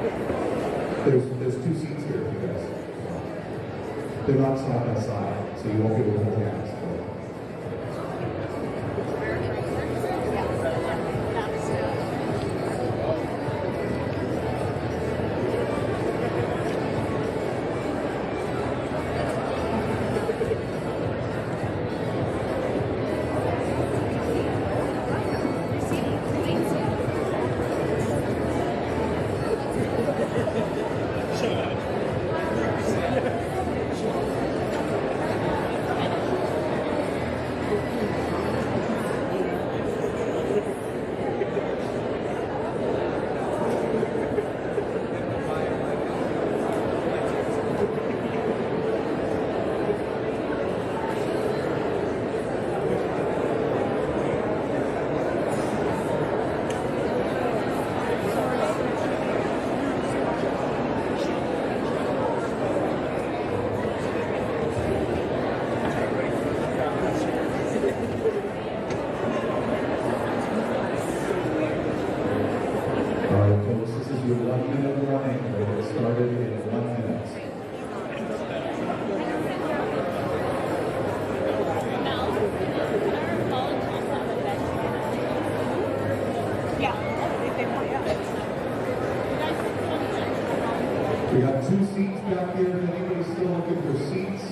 There's two seats here, you guys. They're not side by side, so you won't be able to hold hands. We have two seats back here. If anybody's still looking for seats,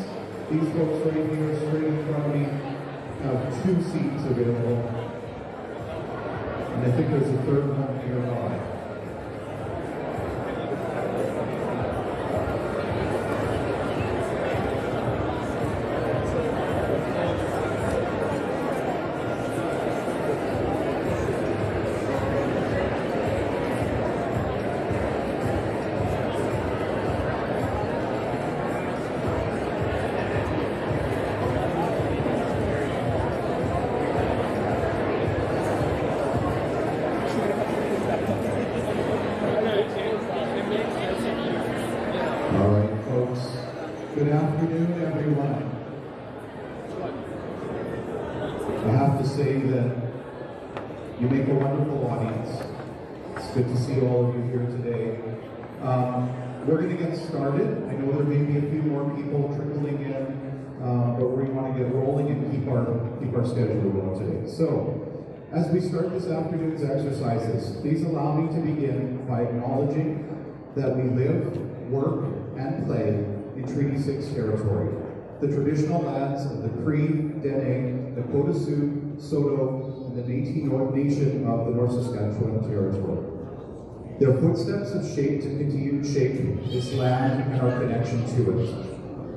these folks right here, straight in front of me, have two seats available. And I think there's a third one nearby. All right, folks. Good afternoon, everyone. I have to say that you make a wonderful audience. It's good to see all of you here today. We're going to get started. I know there may be a few more people trickling in, but we want to get rolling and keep our schedule going today. So, as we start this afternoon's exercises, please allow me to begin by acknowledging that we live, work, and play in Treaty 6 territory, the traditional lands of the Cree, Dene, Nakota Sioux, Saulteaux, and the Métis Nation of the North Saskatchewan Territory. Their footsteps have shaped and continue to shape this land and our connection to it.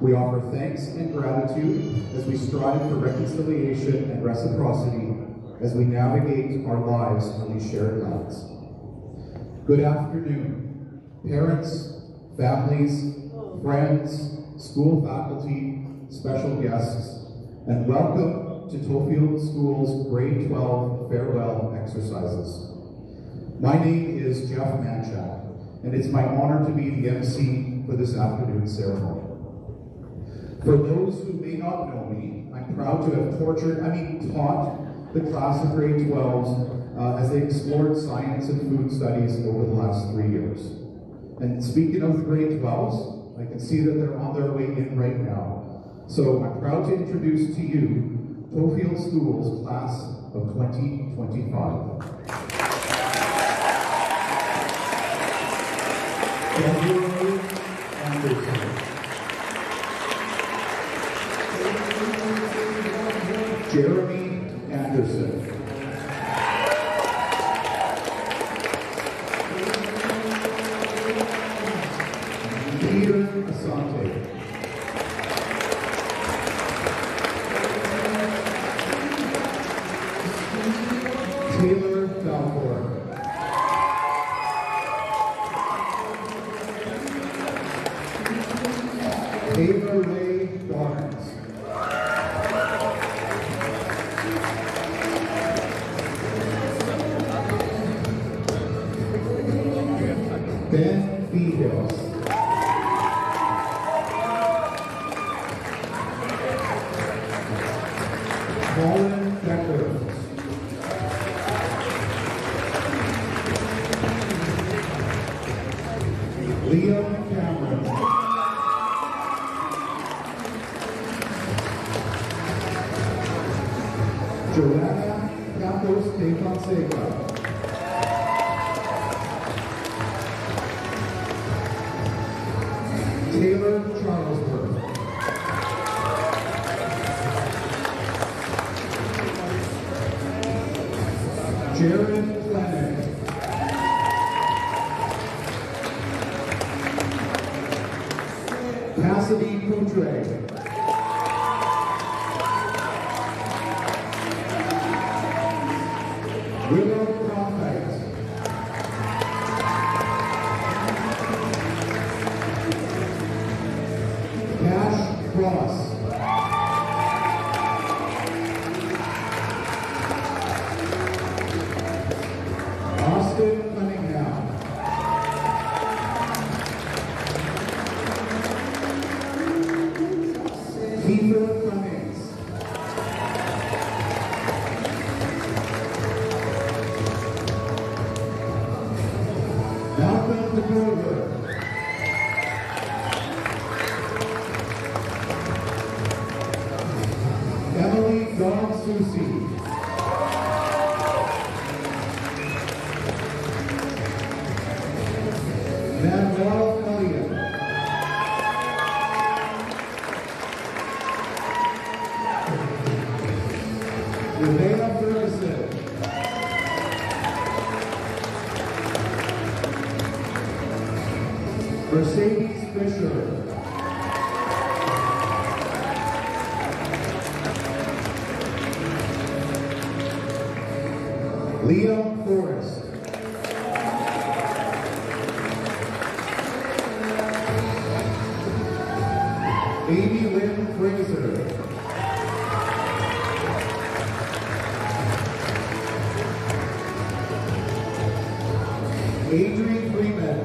We offer thanks and gratitude as we strive for reconciliation and reciprocity as we navigate our lives on these shared lands. Good afternoon, parents, families, friends, school faculty, special guests, and welcome to Tofield School's Grade 12 Farewell Exercises. My name is Jeff Manchak, and it's my honor to be the MC for this afternoon's ceremony. For those who may not know me, I'm proud to have taught the class of grade 12s as they explored science and food studies over the last 3 years. And speaking of the grade 12s, I can see that they're on their way in right now. So I'm proud to introduce to you Tofield School's class of 2025. Andrew Anderson. Jeremy Anderson. Peter Asante. Taylor Balfour. Taylor Ray Barnes. Ben Beehills. Colin Becker. Liam Cameron. Joanna Campos de Fonseca. Taylor Charlesworth. Jared Fleming. Cassidy Poutre. Willow Prophet. Cash Cross. Austin Cunningham. Kiefer Cummings. Malcolm DeGrover. Emily Dawn Susi. Manuel Elliott. Rebecca Ferguson. Mercedes Fisher. Liam Forrest. Amy Lynn Fraser. Adrian Freeman.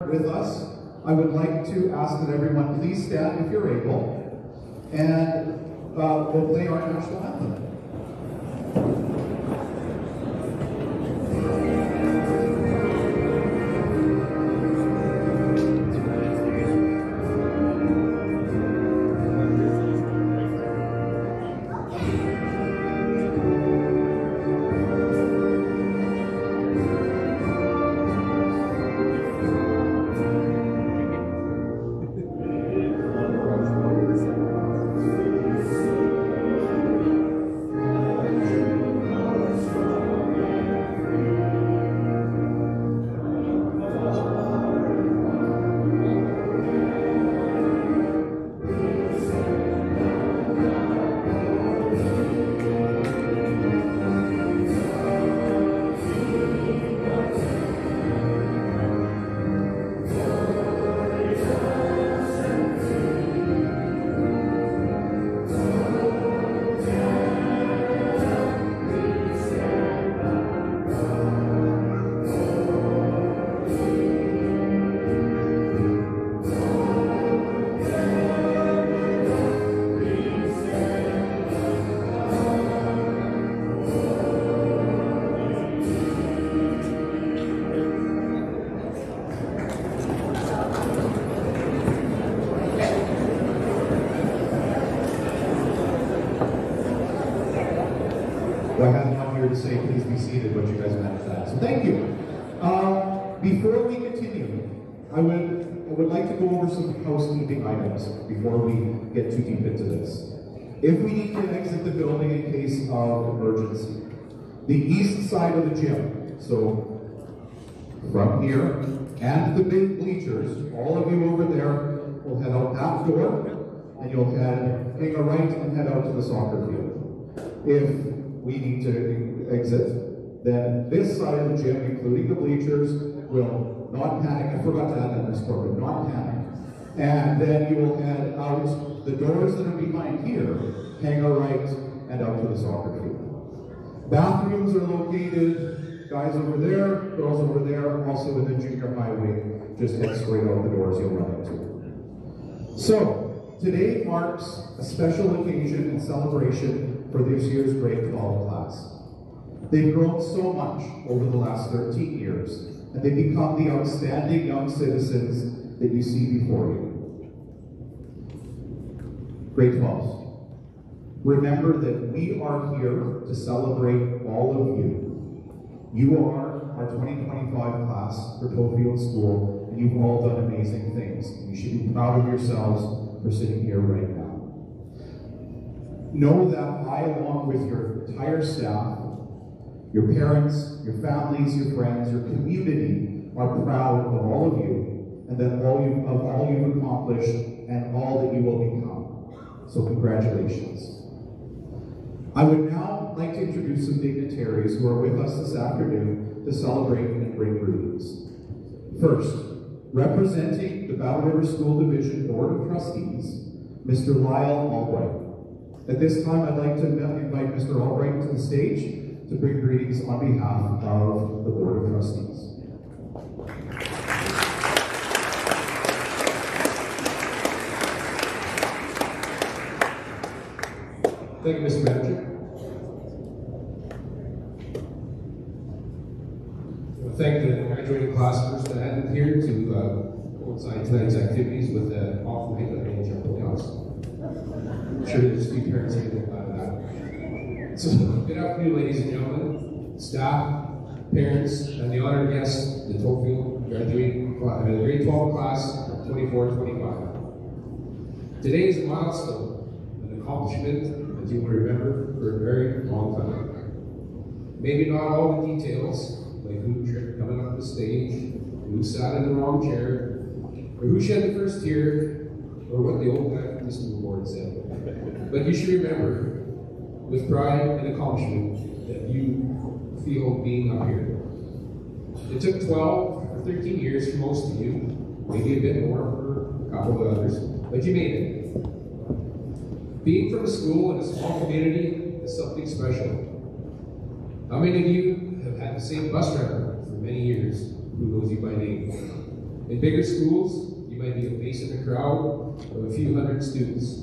with us, I would like to ask that everyone please stand if you're able, and we'll play our national anthem. I had one here to say, please be seated, but you guys managed that. So thank you. Before we continue, I would like to go over some housekeeping items before we get too deep into this. If we need to exit the building in case of emergency, the east side of the gym, so from here, and the big bleachers, all of you over there will head out that door, and you'll take a right and head out to the soccer field. If we need to exit, then this side of the gym, including the bleachers, will not panic. I forgot to add that in this program, not panic. And then you will head out the doors that are behind here, hang a right, and out to the soccer field. Bathrooms are located, guys over there, girls over there, also in the junior highway. Just head straight out the doors you'll run into. So, today marks a special occasion and celebration for this year's grade 12 class. They've grown so much over the last 13 years, and they've become the outstanding young citizens that you see before you. Grade 12s, remember that we are here to celebrate all of you. You are our 2025 class for Tofield School, and you've all done amazing things. You should be proud of yourselves for sitting here right now. Know that I, along with your entire staff, your parents, your families, your friends, your community, are proud of all of you, and that all you've accomplished and all that you will become. So congratulations. I would now like to introduce some dignitaries who are with us this afternoon to celebrate and bring greetings. First, representing the Battle River School Division Board of Trustees, Mr. Lyle Albright. At this time, I'd like to invite Mr. Albright to the stage to bring greetings on behalf of the Board of Trustees. Thank you, Mr. Manager. I want to thank the graduating class members that had here to coincide tonight's activities with the off night that they enjoyed the house. I'm sure there's a few parents here that glad of that. So, good afternoon, ladies and gentlemen, staff, parents, and the honored guests, the Tofield graduating grade 12 class 24-25. Today is a milestone, an accomplishment that you will remember for a very long time. Maybe not all the details, like who tripped coming up the stage, who sat in the wrong chair, or who shed the first tear, or what the old guy from the school board said. But you should remember, with pride and accomplishment, that you feel being up here. It took 12 or 13 years for most of you, maybe a bit more for a couple of others, but you made it. Being from a school in a small community is something special. How many of you have had the same bus driver for many years who knows you by name? In bigger schools, you might be a face in a crowd of a few hundred students,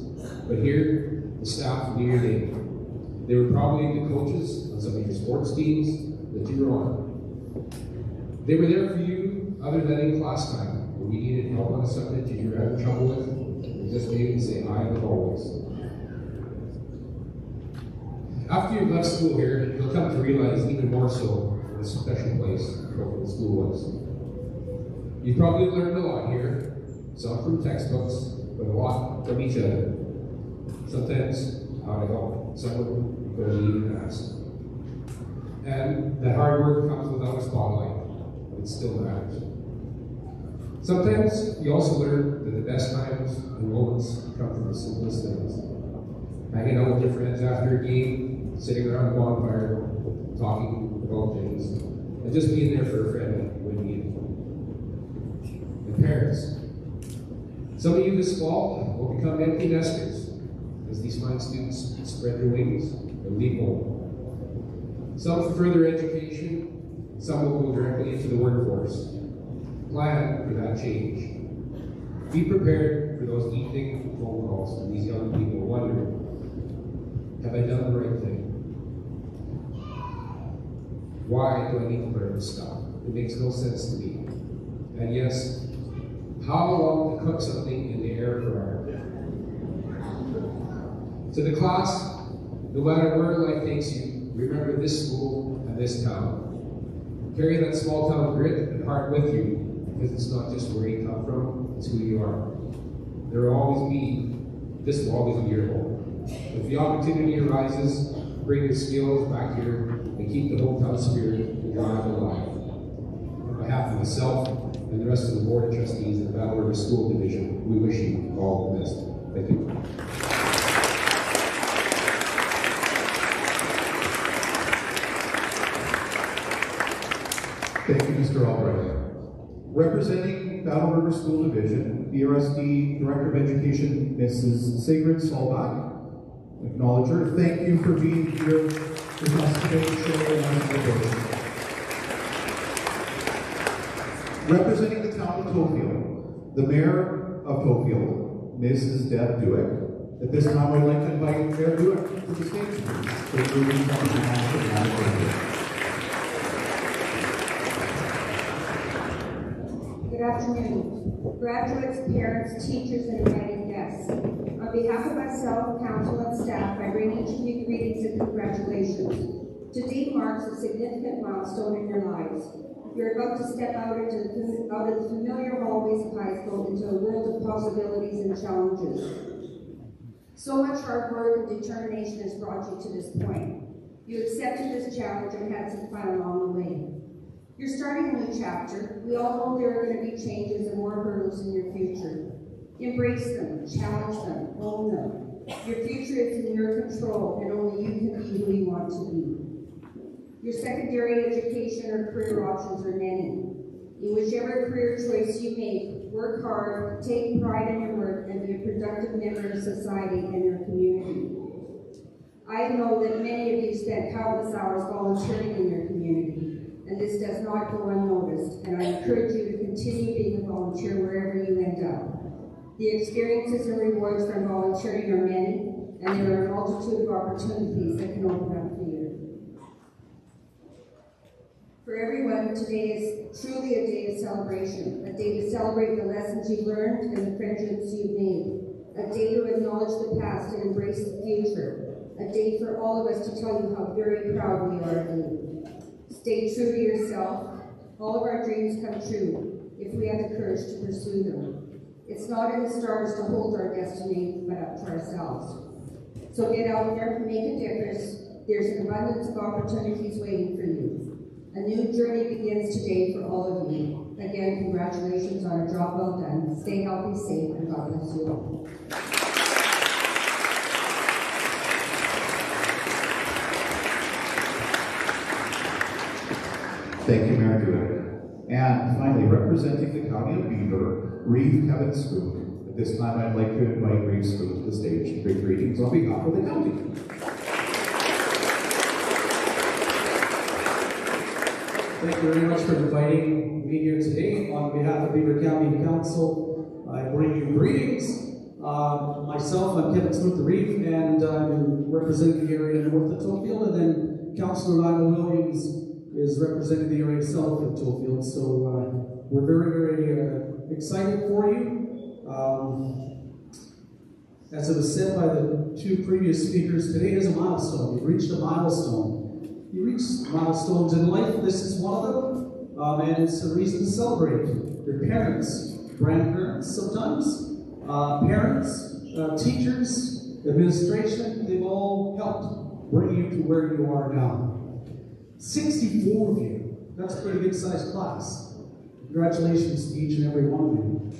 but here, the staff knew your name. They were probably the coaches on some of your sports teams that you were on. They were there for you other than in class time, when you needed help on a subject you were having trouble with, and just maybe say hi as always. After you've left school here, you'll come to realize even more so what a special place Tofield School was. You probably learned a lot here, some from textbooks, but a lot from each other. Sometimes how to help someone before they even ask. And that hard work comes without a spotlight, but it still matters. Sometimes you also learn that the best times and moments come from the simplest things. Hanging out with your friends after a game, sitting around a bonfire, talking about things, and just being there for a friend when needed. And parents, some of you this fall will become empty nesters as these fine students spread their wings and leave home. Some for further education, some will go directly into the workforce. Plan for that change. Be prepared for those evening phone calls from these young people wondering, have I done the right thing? Why do I need to learn this stuff? It makes no sense to me. And yes, how long to cook something in the air fryer? To the class, no matter where life takes you, remember this school and this town. Carry that small town grit and heart with you, because it's not just where you come from, it's who you are. This will always be your home. If the opportunity arises, bring your skills back here and keep the hometown spirit and drive alive. On behalf of myself and the rest of the Board of Trustees of the Battle River School Division, we wish you all the best. Thank you. Thank you, Mr. Albright. Representing Battle River School Division, BRSD Director of Education, Mrs. Sigrid Solbach. Acknowledge her. Thank you for being here with us today to share our celebration. Representing the town of Tofield, the Mayor of Tofield, Mrs. Deb Duick. At this time, I'd like to invite Mayor Duick to the stage, please. For moving on behalf of Madam. Good afternoon. Graduates, parents, teachers, and invited guests. On behalf of myself, council, and staff, I bring each of you greetings and congratulations. Today marks a significant milestone in your lives. You're about to step out of the familiar hallways of high school into a world of possibilities and challenges. So much hard work and determination has brought you to this point. You accepted this challenge and had some fun along the way. You're starting a new chapter. We all know there are going to be changes and more hurdles in your future. Embrace them, challenge them, own them. Your future is in your control, and only you can be who you want to be. Your secondary education or career options are many. In whichever career choice you make, work hard, take pride in your work, and be a productive member of society and your community. I know that many of you spent countless hours volunteering in your community. And this does not go unnoticed, and I encourage you to continue being a volunteer wherever you end up. The experiences and rewards from volunteering are many, and there are a multitude of opportunities that can open up for you. For everyone, today is truly a day of celebration, a day to celebrate the lessons you've learned and the friendships you've made, a day to acknowledge the past and embrace the future, a day for all of us to tell you how very proud we are of you. Stay true to yourself. All of our dreams come true if we have the courage to pursue them. It's not in the stars to hold our destiny, but up to ourselves. So get out there, make a difference. There's an abundance of opportunities waiting for you. A new journey begins today for all of you. Again, congratulations on a job well done. Stay healthy, safe, and God bless you all. Thank you, Mayor Duick. And finally, representing the County of Beaver, Reeve Kevin Scoot. At this time, I'd like to invite Reeve Scoot to the stage to bring greetings on behalf of the county. Thank you very much for inviting me here today. On behalf of Beaver County Council, I bring you greetings. Myself, I'm Kevin Smith the Reeve, and I'm representing the area north of Tofield, and then Councillor Lionel Williams is representing the area south of Tofield. So we're very, very excited for you. As it was said by the two previous speakers, today is a milestone. You've reached a milestone. You reach milestones in life. This is one of them, and it's a reason to celebrate. Your parents, grandparents sometimes, parents, teachers, administration, they've all helped bring you to where you are now. 64 of you. That's a pretty good sized class. Congratulations to each and every one of you.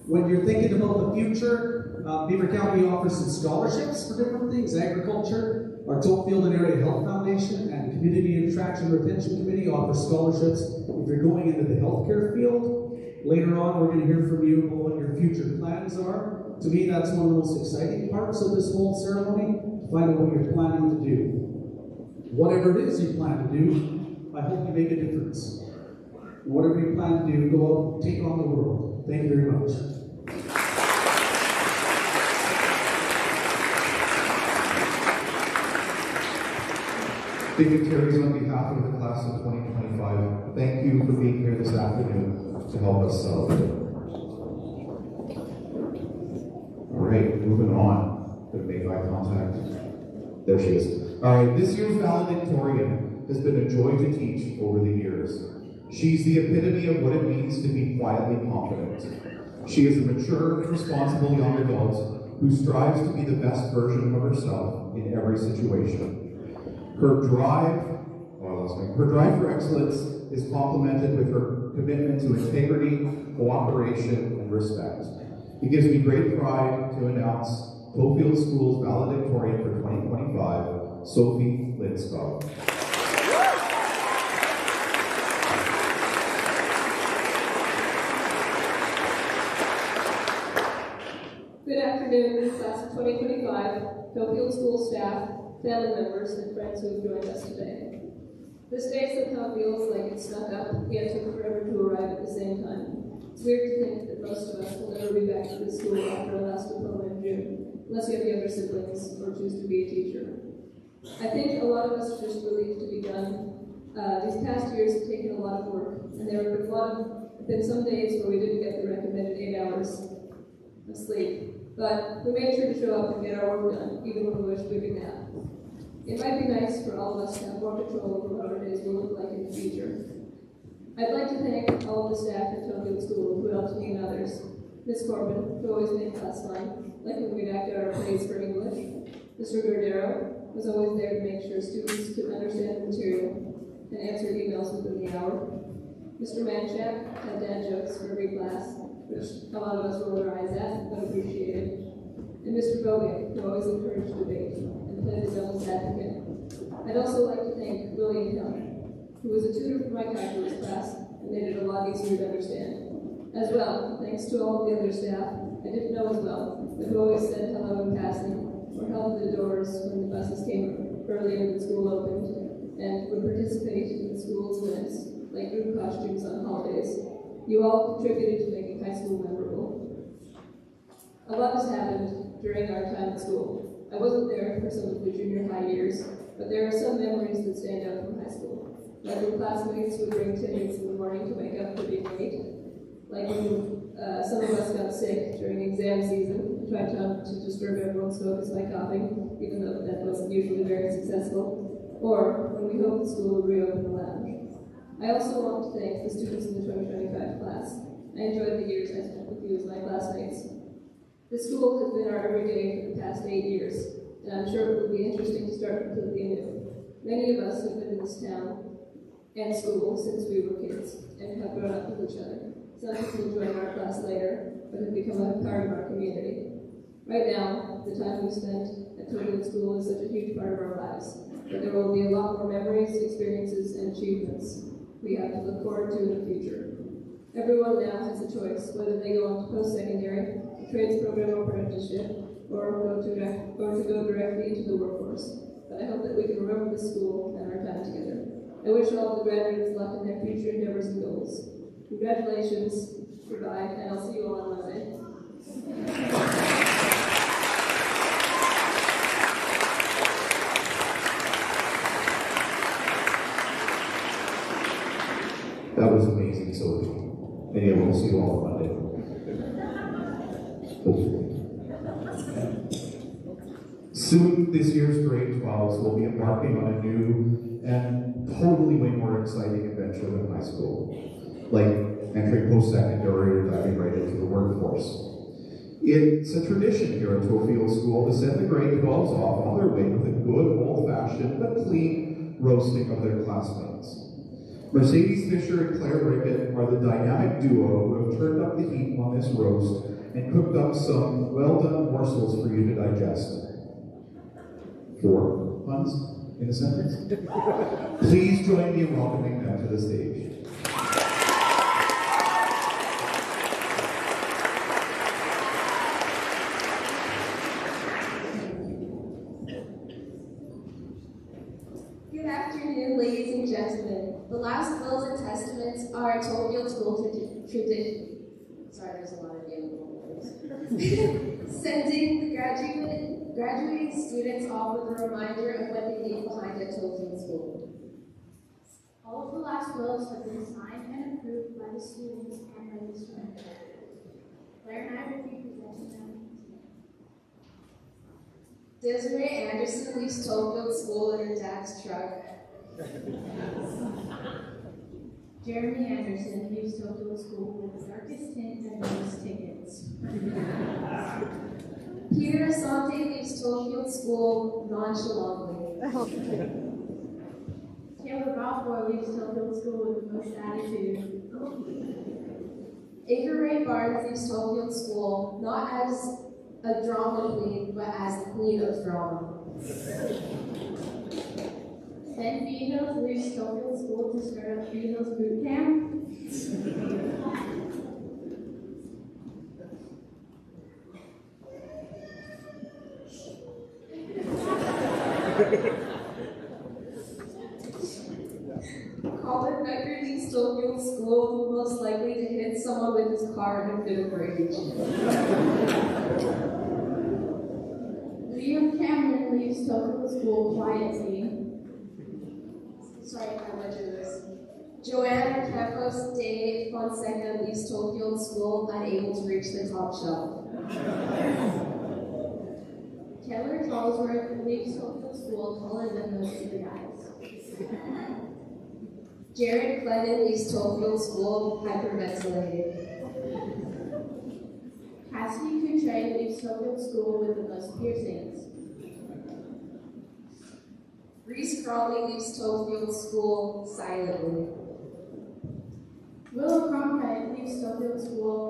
When you're thinking about the future, Beaver County offers some scholarships for different things. Agriculture, our Tofield and Area Health Foundation, and Community Attraction Retention Committee offer scholarships if you're going into the healthcare field. Later on, we're going to hear from you about what your future plans are. To me, that's one of the most exciting parts of this whole ceremony, to find out what you're planning to do. Whatever it is you plan to do, I hope you make a difference. Whatever you plan to do, go out and take on the world. Thank you very much. Dignitaries, on behalf of the class of 2025, thank you for being here this afternoon to help us celebrate. All right, moving on. Gonna make eye contact. There she is. All right, this year's valedictorian has been a joy to teach over the years. She's the epitome of what it means to be quietly confident. She is a mature, responsible young adult who strives to be the best version of herself in every situation. Her drive for excellence is complemented with her commitment to integrity, cooperation, and respect. It gives me great pride to announce Tofield School's valedictorian for 2025, Sophie Linsco. Good afternoon, class of 2025, Tofield School staff, family members, and friends who have joined us today. This day somehow feels like it snuck up, yet took forever to arrive at the same time. It's weird to think that most of us will never be back to this school after our last diploma in June, unless you have younger siblings or choose to be a teacher. I think a lot of us are just relieved to be done. These past years have taken a lot of work, and there have been some days where we didn't get the recommended 8 hours of sleep. But we made sure to show up and get our work done, even when we wished we could nap. It might be nice for all of us to have more control over what our days will look like in the future. I'd like to thank all of the staff at Tofield School who helped me and others. Miss Corbin, who always made class fun, like when we acted our plays for English. Mr. Gordero was always there to make sure students could understand the material and answer emails within the hour. Mr. Manchak had dad jokes for every class, which a lot of us rolled our eyes at, but appreciated. And Mr. Bogan, who always encouraged debate and played the devil's advocate. I'd also like to thank William Hill, who was a tutor for my calculus class and made it a lot easier to understand. As well, thanks to all of the other staff I didn't know as well, but who always said hello in passing, or held the doors when the buses came early and the school opened, and would participate in the school's events, like group costumes on holidays. You all contributed to making high school memorable. A lot has happened during our time at school. I wasn't there for some of the junior high years, but there are some memories that stand out from high school. Like when classmates would bring tickets in the morning to wake up for being late. Like when some of us got sick during exam season and tried to disturb everyone's focus by coughing, even though that wasn't usually very successful. Or when we hoped the school would reopen the lounge. I also want to thank the students in the 2025 class. I enjoyed the years I spent with you as my classmates. This school has been our everyday for the past 8 years, and I'm sure it will be interesting to start completely new. Many of us have been in this town and school since we were kids, and have grown up with each other. Some people join our class later, but have become a part of our community. Right now, the time we spent at Tofield School is such a huge part of our lives, but there will be a lot more memories, experiences, and achievements we have to look forward to in the future. Everyone now has a choice, whether they go on to post-secondary, a trades program or apprenticeship, or to go directly into the workforce. But I hope that we can remember this school and our time together. I wish all the graduates luck in their future endeavors and goals. Congratulations, goodbye, and I'll see you all on Monday. That was amazing, Sophie. And yeah, we'll see you all on Monday. Hopefully. Soon, this year's grade 12s will be embarking on a new and totally way more exciting adventure than high school, like entering post-secondary or diving right into the workforce. It's a tradition here at Tofield School to send the grade 12s off on their way with a good old-fashioned but clean roasting of their classmates. Mercedes Fisher and Claire Rickett are the dynamic duo who have turned up the heat on this roast and cooked up some well-done morsels for you to digest. 4 puns in a sentence? Please join me in welcoming them to the stage. Good afternoon, ladies and gentlemen. The last wills and testaments are a Tofield school tradition. Sorry, there's a lot of beautiful words. Sending the graduating students off with a reminder of what they leave behind at Tofield School. All of the last wills have been signed and approved by the students and by the student. Claire and I will be presenting them today. Desiree Anderson leaves Tofield School in her dad's truck. Jeremy Anderson leaves Tofield School with the darkest tint and most tickets. Peter Asante leaves Tofield School nonchalantly. Taylor Balfour leaves Tofield School with the most attitude. Ava Ray Barnes leaves Tofield School not as a drama queen, but as the queen of drama. Ben Beehills leaves Tofield School to start up Beehills Boot Camp. Colin Becker leaves Tofield School, most likely to hit someone with his car in a fit of rage. Liam Cameron leaves Tofield School quietly. Sorry if I butchered this. Joanna Campos de Fonseca leaves Tofield School, unable to reach the top shelf. Taylor Charlesworth leaves Tofield School taller than most of the guys. Jared Clennon leaves Tofield School, hyperventilated. Cassidy Coutre leaves Tofield School with the most piercings. Reese Crawley leaves Tofield School silently. Willow Cronkite leaves Tofield School,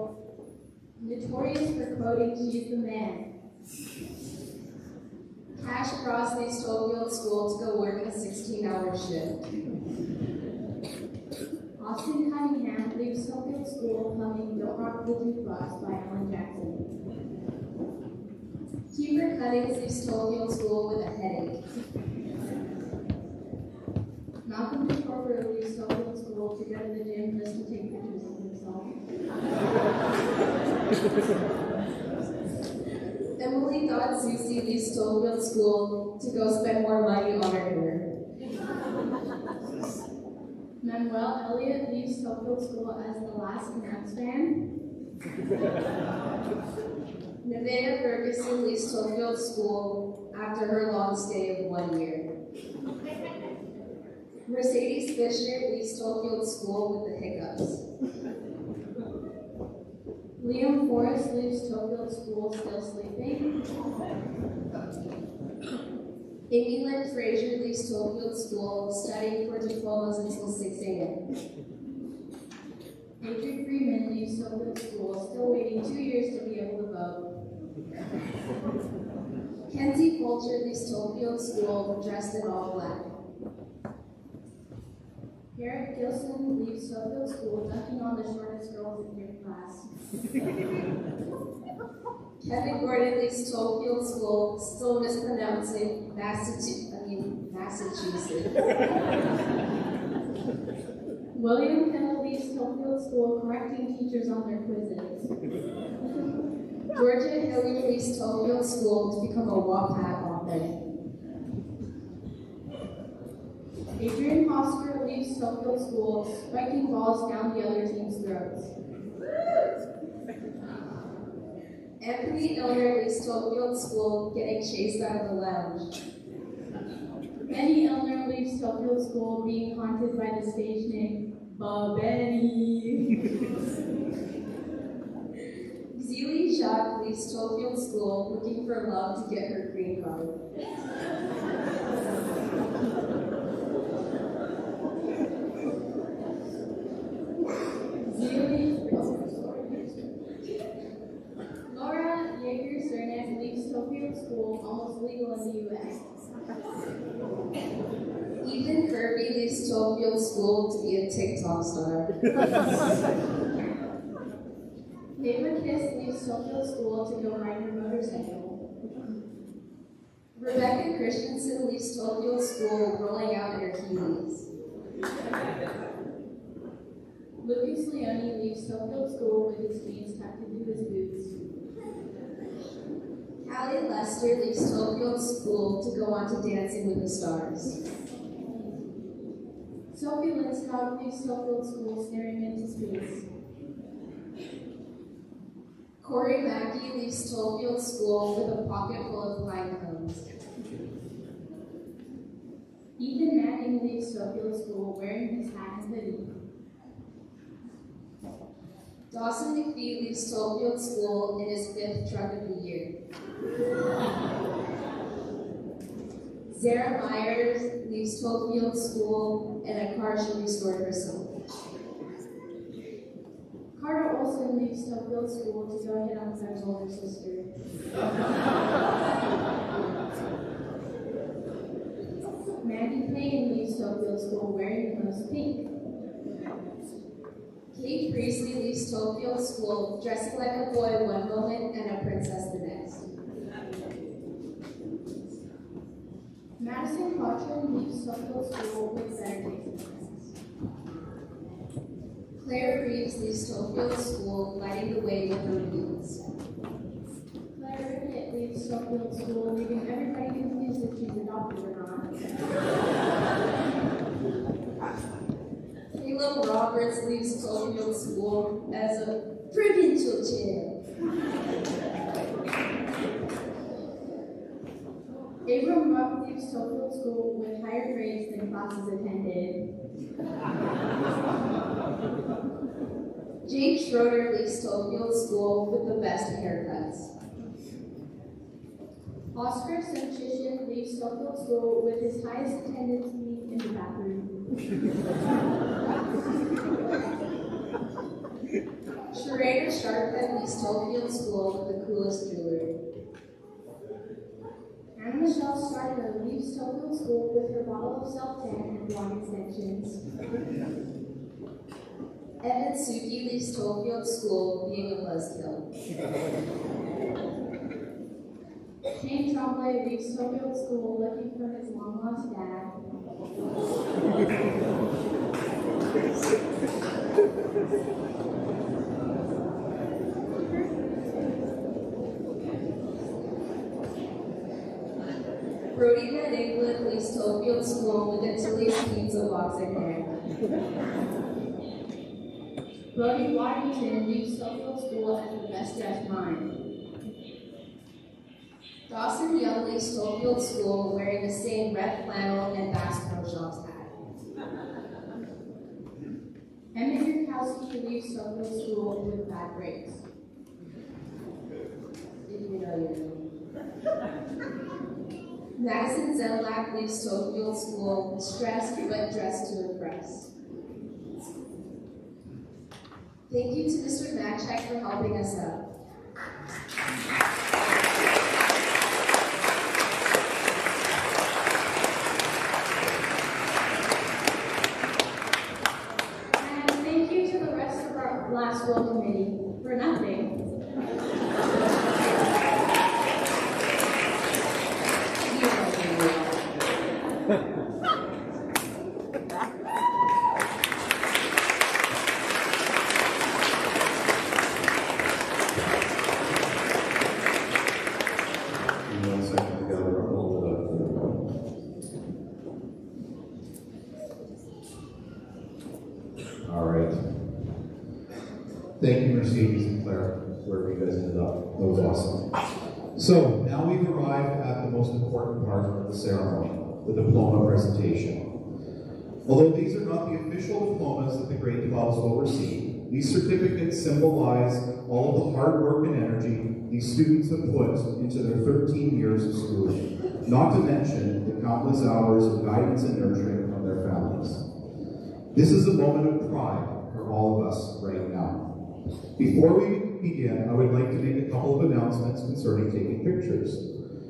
notorious for quoting "She's the man." Cash Cross leaves Tofield School to go work a 16-hour shift. Austin Cunningham leaves Tofield School humming "Don't Rock the Jukebox" by Alan Jackson. Kiefer Cummings leaves Tofield School with a headache. Malcolm DeCorver leaves Tofield School to go to the gym just to take pictures of himself. Emily Dodd Susie leaves Tofield School to go spend more money on her hair. Manuel Elliott leaves Tofield School as the last Canucks fan. Nevaeh Ferguson leaves Tofield School after her long stay of 1 year. Mercedes Fisher leaves Tofield School with the hiccups. Liam Forrest leaves Tofield School still sleeping. Amy Lynn Frazier leaves Tofield School studying for diplomas until 6 a.m. Adrian Freeman leaves Tofield School still waiting 2 years to be able to vote. Kenzie Fulcher leaves Tofield School dressed in all black. Garrett Gilson leaves Tofield School dunking on the shortest girls in your class. Kevin Gordon leaves Tofield School still mispronouncing Massachusetts. William Hill leaves Tofield School correcting teachers on their quizzes. Georgia Hilly leaves Tofield School to become a WAPAT author. Adrian Hosker leaves Tofield School, spiking balls down the other team's throats. Anthony Illner leaves Tofield School, getting chased out of the lounge. Benny Illner leaves Tofield School, being haunted by the stage name Benny. Zelie Jacques leaves Tofield School, looking for love to get her green card. Laura Yeager-Cernan leaves Tofield School, almost legal in the U.S. Ethan Kirby leaves Tofield School to be a TikTok star. David Kiss leaves Tofield School to go ride her motorcycle. Rebecca Christensen leaves Tofield School, rolling out in her Keys. Lucas Leone leaves Tofield School with his jeans tucked into his boots. Callie Lester leaves Tofield School to go on to Dancing with the Stars. Sophie Linscott leaves Tofield School staring into space. Corey Mackey leaves Tofield School with a pocket full of pine cones. Ethan Manning leaves Tofield School wearing his hat and hoodie. Dawson McPhee leaves Tofield School in his 5th truck of the year. Sarah Myers leaves Tofield School in a car she restored herself. Carter Olson leaves Tofield School to go hit on his older sister. Maggie Payne leaves Tofield School wearing the most pink. Kate Priestley leaves Tofield School dressing like a boy one moment and a princess the next. Madison Caution leaves Tofield School with better taste in friends. Claire Reeves leaves Tofield School, lighting the way with her wheels. Claire Rickett leaves Tofield School, leaving everybody confused if she's adopted or not. Caleb Roberts leaves Tofield School as a provincial chair. Abram Rupp leaves Tofield School with higher grades than classes attended. Jake Schroeder leaves Tofield School with the best haircuts. Oscar Semchishin leaves Tofield School with his highest attendance meet in the bathroom. Sharada Sharphead leaves Tofield School with the coolest jewelry. Anna Michelle Starko leaves Tofield School with her bottle of self-tan and blonde extensions. Evan Suki leaves Tofield School being a buzzkill. Shane Tremblay leaves Tofield School looking for his long-lost dad. Brody Van England leaves Tofield School with Italy's pizza box in hand. Brody Waddington leaves Tofield School as the best dressed mime. Dawson Young leaves Tofield School wearing the same red flannel and Bass Pro Shops hat. Emma Yurkowski leaves Tofield School with bad grades. Did you know your name? Madison Zemlak leaves Tofield School stressed but dressed to impress. Thank you to Mr. Matchak for helping us out. And thank you to the rest of our last will committee for nothing. Mercedes and Claire, wherever you guys ended up. That was awesome. So, now we've arrived at the most important part of the ceremony, the diploma presentation. Although these are not the official diplomas that the grade 12s will receive, these certificates symbolize all of the hard work and energy these students have put into their 13 years of schooling, not to mention the countless hours of guidance and nurturing from their families. This is a moment of pride for all of us right now. Before we begin, I would like to make a couple of announcements concerning taking pictures.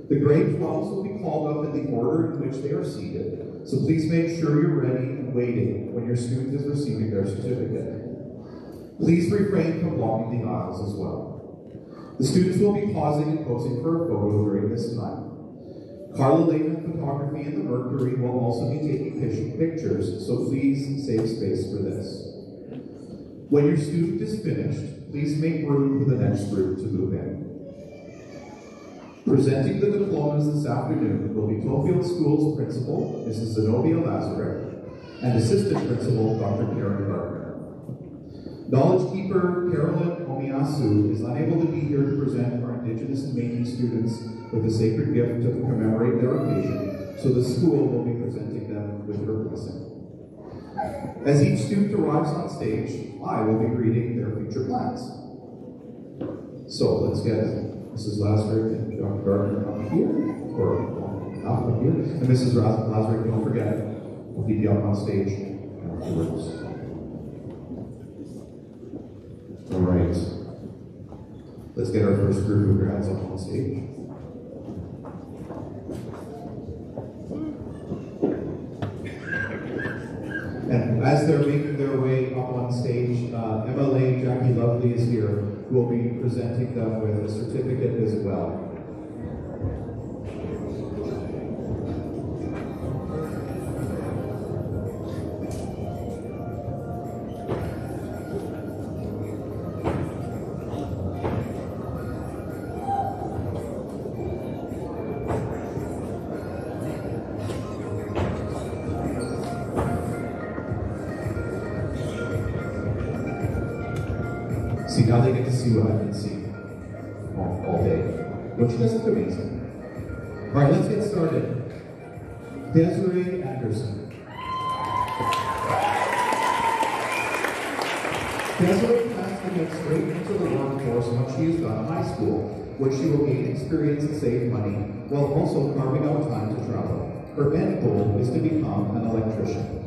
The grade 12s will be called up in the order in which they are seated, so please make sure you're ready and waiting when your student is receiving their certificate. Please refrain from blocking the aisles as well. The students will be pausing and posing for a photo during this time. Carla Lehman Photography and the Mercury will also be taking pictures, so please save space for this. When your student is finished, please make room for the next group to move in. Presenting the diplomas this afternoon will be Tofield School's principal, Mrs. Zenobia Lazarek, and assistant principal, Dr. Karen Gardner. Knowledge keeper Carolyn Omiyasu is unable to be here to present our Indigenous and Métis students with a sacred gift to commemorate their occasion, so the school will be presenting them with her blessing. As each student arrives on stage, I will be reading their future plans. So let's get Mrs. Lazarek and Dr. Gardner up here, or up here, and Mrs. Lazarek, don't forget, we'll keep you up on stage afterwards. All right, let's get our first group of grads up on stage. And as they're making their way up on stage, MLA Jackie Lovely is here, who will be presenting them with a certificate as well. See, now they get to see what I can see all day, which is amazing. All right, let's get started. Desiree Anderson. Desiree plans to get straight into the workforce once she is done high school, where she will gain experience and save money, while also carving out time to travel. Her end goal is to become an electrician.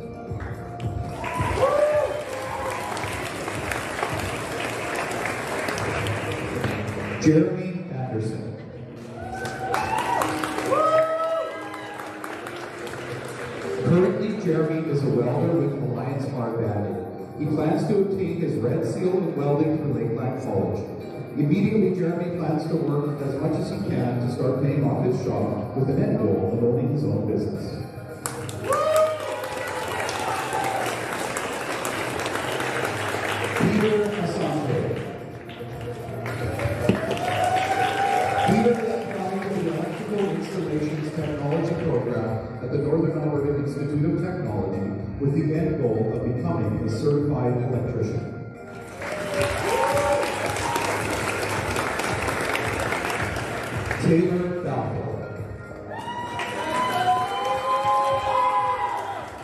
Jeremy Anderson. Currently, Jeremy is a welder with Alliance Hard Banding. He plans to obtain his red seal in welding through Lakeland College. Immediately, Jeremy plans to work as much as he can to start paying off his shop with an end goal of owning his own business. Peter Asante. Peter is applying to the Electrical Installations Technology program at the Northern Alberta Institute of Technology with the end goal of becoming a certified electrician. Taylor Balfour.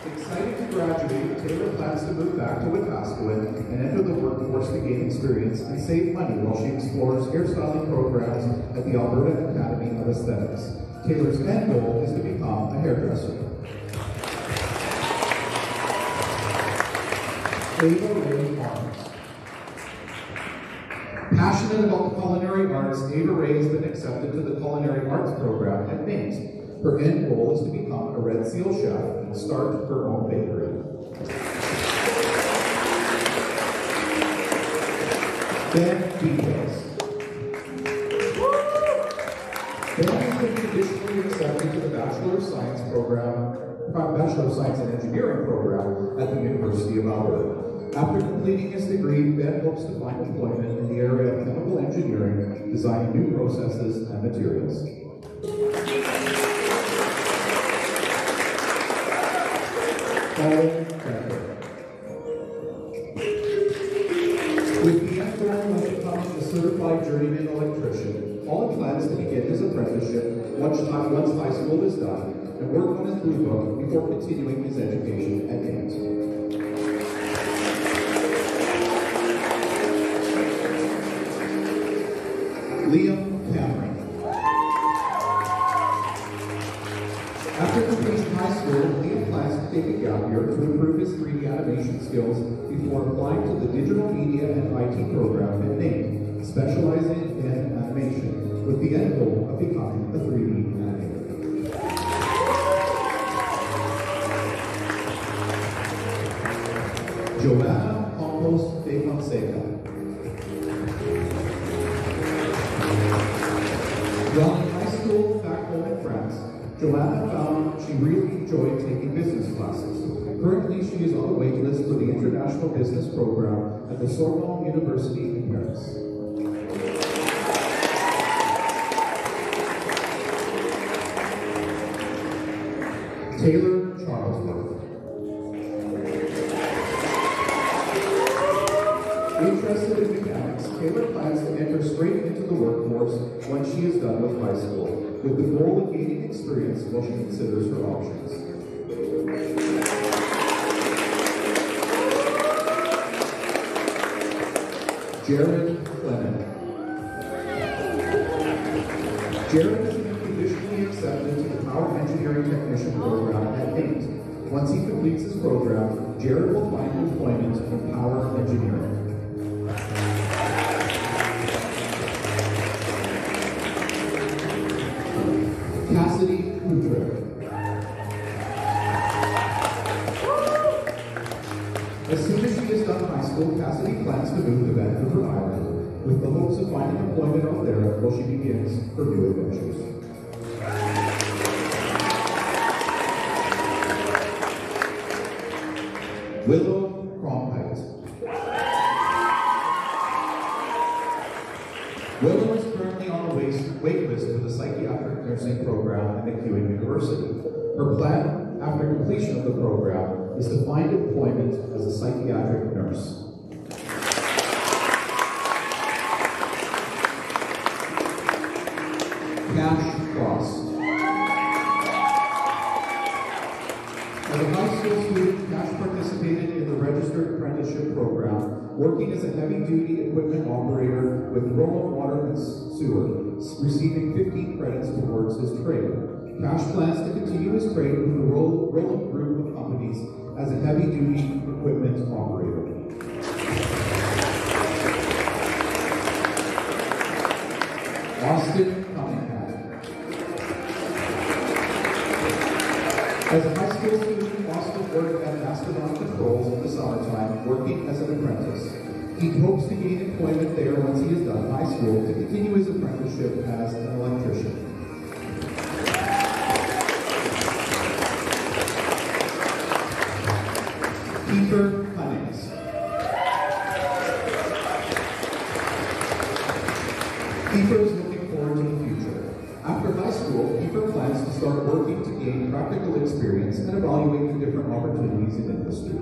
Excited to graduate, Taylor plans to move back to Wetaskiwin and enter the workforce to gain experience and save money while she explores hairstyling programs at the Alberta Academy of Aesthetics. Taylor's end goal is to become a hairdresser. Ava Ray Barnes. Passionate about the culinary arts, Ava Ray has been accepted to the culinary arts program at NAIT. Her end goal is to become a Red Seal chef and start her own bakery. Ben Beatles. Ben has been conditionally accepted to the Bachelor of Science and Engineering program at the University of Alberta. After completing his degree, Ben hopes to find employment in the area of chemical engineering, designing new processes and materials. With the end goal of certified journeyman electrician, Colin plans to begin his apprenticeship once high school is done and work on his blue book before continuing his education at Ames. Liam Cameron. After completing high school, Liam plans to take a gap year to improve his 3D animation skills before applying to the Digital Media and IT program at NAIT, specializing in animation, with the end goal of becoming a 3D animator. Joanna Campos de Fonseca. While in high school back home in France, Joanna found she really enjoyed taking business classes. Currently, she is on the wait list for the International Business Program at the Sorbonne University in Paris. Taylor Charlesworth. Interested in mechanics, Taylor plans to enter straight into the workforce when she is done with high school, with the goal of gaining experience while she considers her options. Jared Clement. Jared has been conditionally accepted to the Power Engineering Technician program at NAIT. Once he completes his program, Jared will find employment in power engineering. Cassidy Kutrick. As soon as she is done high school, Cassidy plans to move to Vancouver Island with the hopes of finding employment out there while she begins her new adventures. Willow Cronkite. Willow is currently on the wait list for the psychiatric nursing program at MacEwan University. Her plan, after completion of the program, is to find employment as a psychiatric nurse. Cash Frost. As a high school student, Cash participated in the Registered Apprenticeship Program, working as a heavy-duty equipment operator with rural water and sewer, receiving 15 credits towards his trade. Cash plans to continue his trade with the rolling group of companies as a heavy-duty equipment operator. Austin Cunningham. As a high school student, Austin worked at Mastodon Controls in the summertime, working as an apprentice. He hopes to gain employment there once he is done high school to continue his apprenticeship as an electrician. Peter Cunnings. Kiefer is looking forward to the future. After high school, Kiefer plans to start working to gain practical experience and evaluate the different opportunities in industry.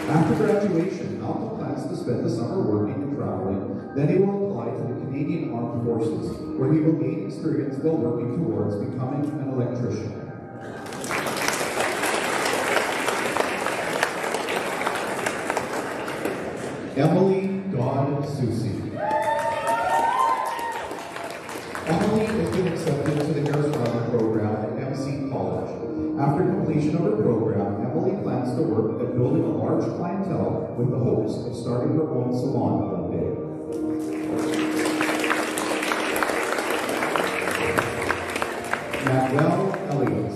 After graduation, Malcolm plans to spend the summer working and traveling. Then he will apply to the Canadian Armed Forces, where he will gain experience while working towards becoming an electrician. Emily Dodge John Susi. Emily has been accepted to the hairstyling program at MC College. After completion of her program, Emily plans to work at building a large clientele with the hopes of starting her own salon one day. Manuel Elliott.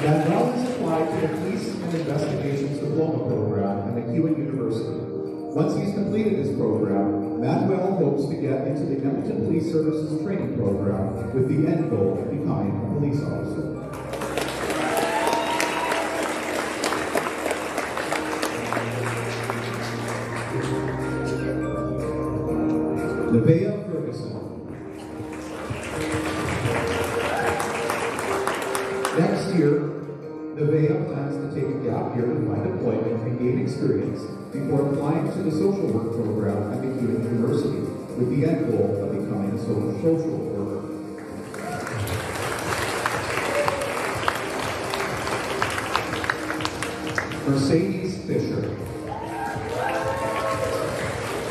Manuel has applied to the Police and Investigations Diploma Program at McEwen University. Once he's completed his program, Manuel hopes to get into the Edmonton Police Services Training Program with the end goal of becoming a police officer. Nevaeh Ferguson. Next year, Nevaeh plans to take a gap year to find employment and gain experience before applying to the social work program at McEwen University with the end goal of becoming a social worker. Mercedes Fisher.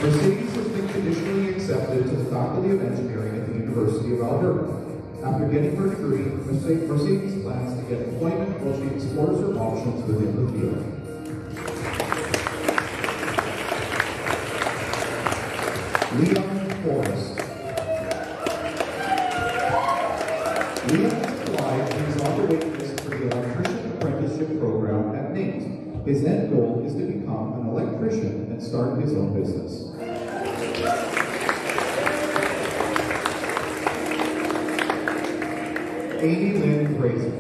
Mercedes has been conditionally accepted to the Faculty of Engineering at the University of Alberta. After getting her degree, Mercedes plans to get employment while she explores her options within the field. Liam Forrest. Liam has applied and is on the waiting list for the electrician apprenticeship program at NAIT. His end goal is to become an electrician and start his own business. Amy Lynn Fraser.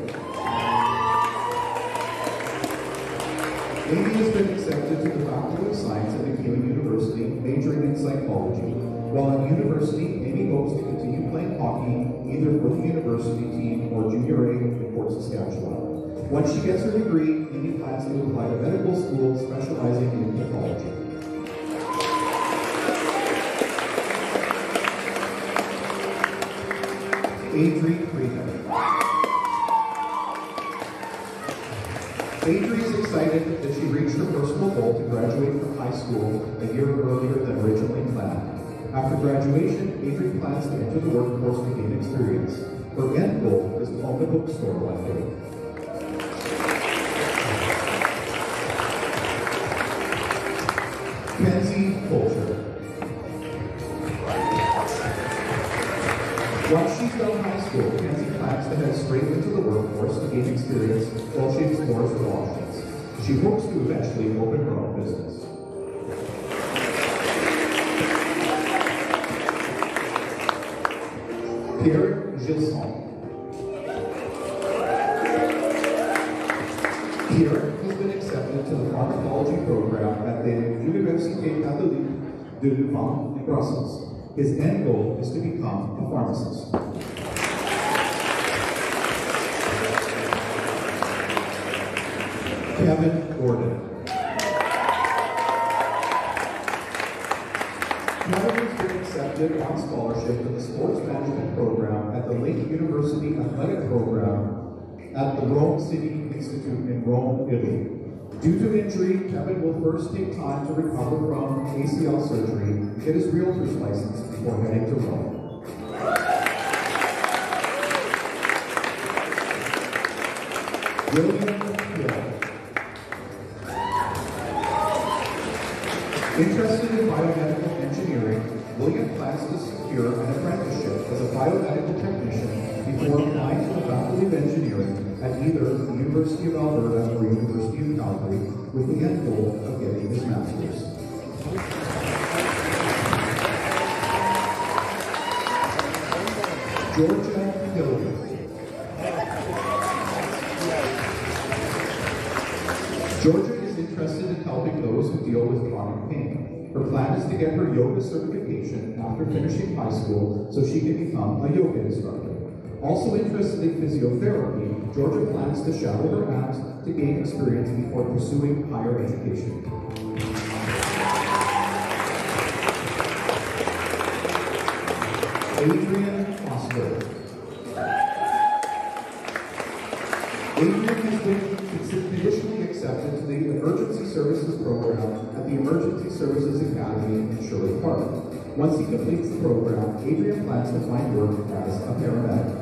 Amy has been accepted to the Faculty of Science at McEwen University, majoring in psychology. While at university, Amy hopes to continue playing hockey, either for the university team or Junior A in Fort Saskatchewan. Once she gets her degree, Amy plans to apply to medical school specializing in pathology. Adri Freeman. Adri is excited that she reached her personal goal to graduate from high school a year earlier than originally planned. After graduation, Adri plans to enter the workforce to gain experience. Her end goal is to own a bookstore one day. Kenzie Fulcher. Once she's done high school, Kenzie plans to head straight into the workforce to gain experience while she explores her options. She hopes to eventually open her own business. Pierre Gilson. Pierre has been accepted to the pharmacology program at the Université Catholique de Louvain in Brussels. His end goal is to become a pharmacist. Kevin Gordon. Kevin has been accepted on scholarship to the sports management program at the Lake University Athletic Program at the Rome City Institute in Rome, Italy. Due to injury, Kevin will first take time to recover from ACL surgery and get his realtor's license before heading to Rome. William Hill. Interested in biomedical engineering, William plans to secure an apprenticeship as a biomedical technician before applying to the Faculty of Engineering at either the University of Alberta or University of Calgary with the end goal of getting his master's. Georgia Hillary. Georgia is interested in helping those who deal with chronic pain. Her plan is to get her yoga certification after finishing high school so she can become a yoga instructor. Also interested in physiotherapy, Georgia plans to shadow her aunt to gain experience before pursuing higher education. Adrian Foster. Adrian has been conditionally accepted to the Emergency Services program at the Emergency Services Academy in Sherwood Park. Once he completes the program, Adrian plans to find work as a paramedic.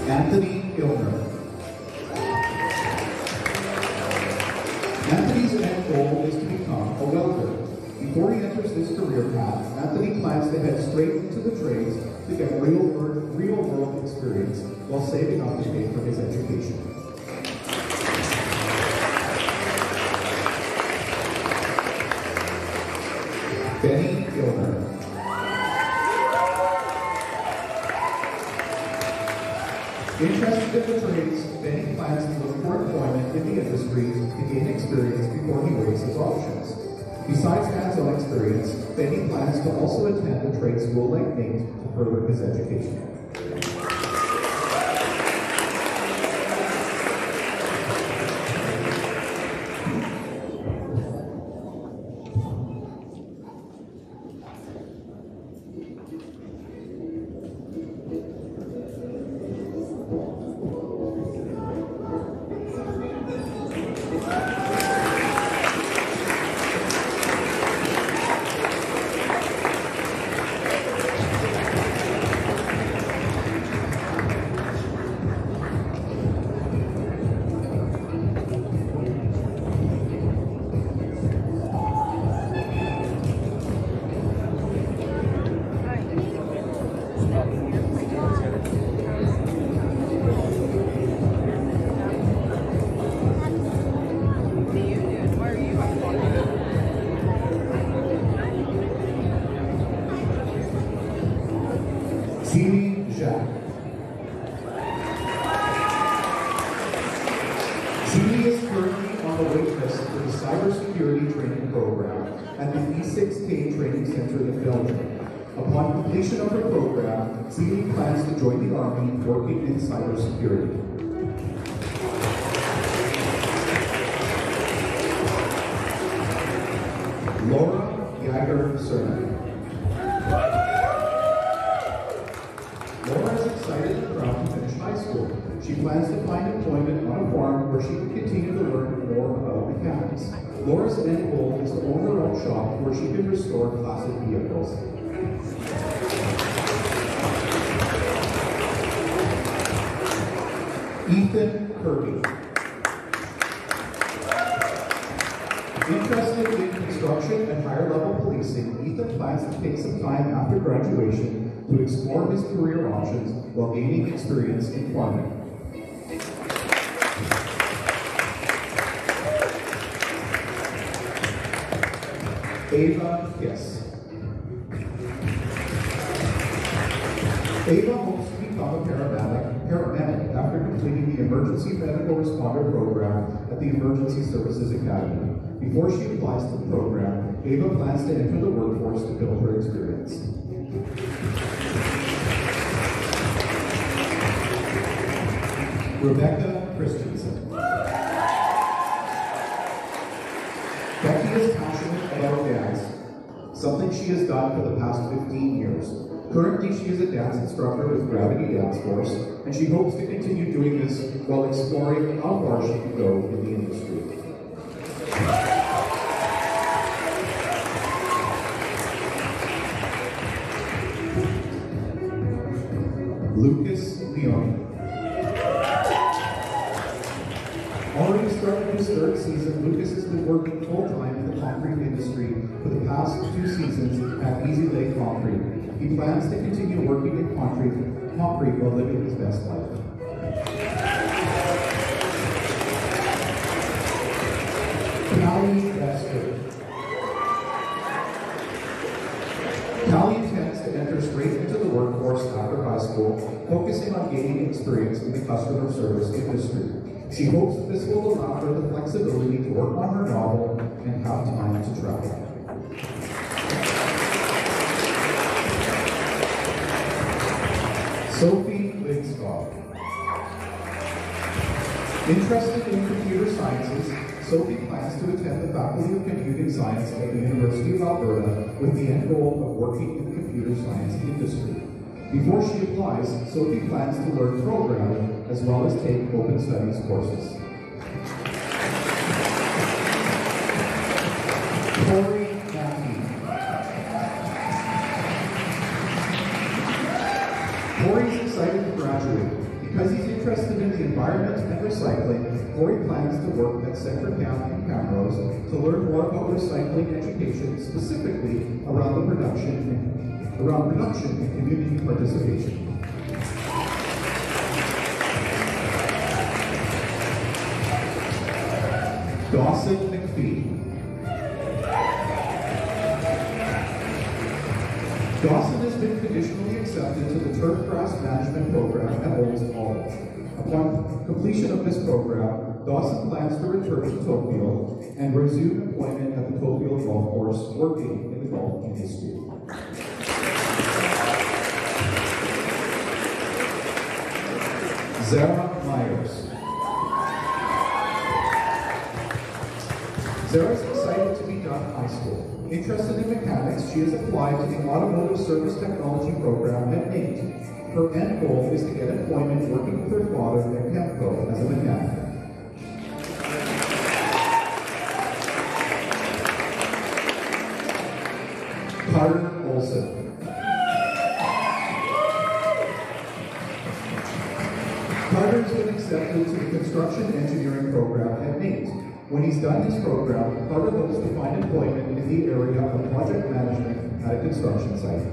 Anthony Gilmer. Anthony's end goal is to become a welder. Before he enters this career path, Anthony plans to head straight into the trades to get real-world experience while saving up to pay for his education. Benny Gilmer. Interested in the trades, Benny plans to look for employment in the industry to gain experience before he weighs his options. Besides hands-on experience, Benny plans to also attend a trade school like Nate to further his education. Upon completion of her program, Celie plans to join the Army working in cybersecurity. Laura Yager-Cerny. Laura is excited and proud to finish high school. She plans to find employment on a farm where she can continue to learn more about mechanics. Laura's end goal is to own her own shop where she can restore classic vehicles. Ethan Kirby. Interested in construction and higher level policing, Ethan plans to take some time after graduation to explore his career options while gaining experience in farming. Ava Kiss. Ava hopes to become a paramedic after completing the Emergency Medical Responder program at the Emergency Services Academy. Before she applies to the program, Ava plans to enter the workforce to build her experience. Rebecca Christensen. Becky is passionate about dance, something she has done for the past 15 years. Currently, she is a dance instructor with Gravity Dance Force, and she hopes to continue doing this while exploring how far she can go in the industry. Lucas Leone. Already started his third season, Lucas has been working full-time in the concrete industry for the past 2 seasons at Easy Lake Concrete. He plans to continue working in concrete while living his best life. Callie Lester. Callie intends to enter straight into the workforce after high school, focusing on gaining experience in the customer service industry. She hopes that this will allow her the flexibility to work on her novel and have time to travel. Sophie Ligscott. Interested in computer sciences, Sophie plans to attend the Faculty of Computing Science at the University of Alberta with the end goal of working in the computer science industry. Before she applies, Sophie plans to learn programming as well as take open studies courses. Corey Matthew. Corey's excited to graduate. Because he's interested in the environment and recycling, Corey plans to work at Centre Camp in Camrose to learn more about recycling education, specifically around production and community participation. Dawson McPhee. Dawson has been conditionally accepted to the turf grass management program at Olds College. Upon completion of this program, Dawson plans to return to Tofield and resume employment at the Tofield Golf Course, working in the golf industry. Zara Myers. Zara's excited to be done high school. Interested in mechanics, she has applied to the Automotive Service Technology program at NAIT. Her end goal is to get employment working with her father at Chemco as a mechanic. Carter Olson. Carter has been accepted to the Construction Engineering program at NAIT. When he's done his program, Carter hopes to find employment in the area of project management at a construction site.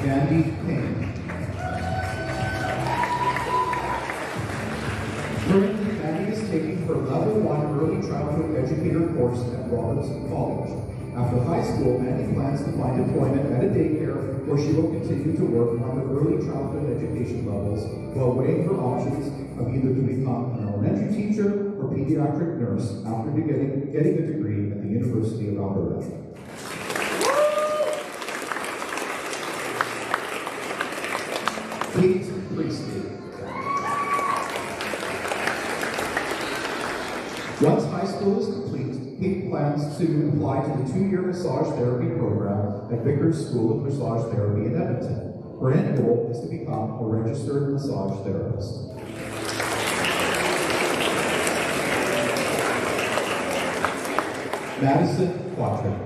Andy King. Currently, Andy is taking her Level 1 Early Childhood Educator course at Robertson College. After high school, Mandy plans to find employment at a daycare where she will continue to work on her early childhood education levels while weighing her options of either to become an elementary teacher or pediatric nurse after getting a degree at the University of Alberta. Kate Priestley. Once high school is complete, Kate plans to apply to the 2-year massage therapy program at Vickers School of Massage Therapy in Edmonton. Her end goal is to become a registered massage therapist. Madison Quattrin.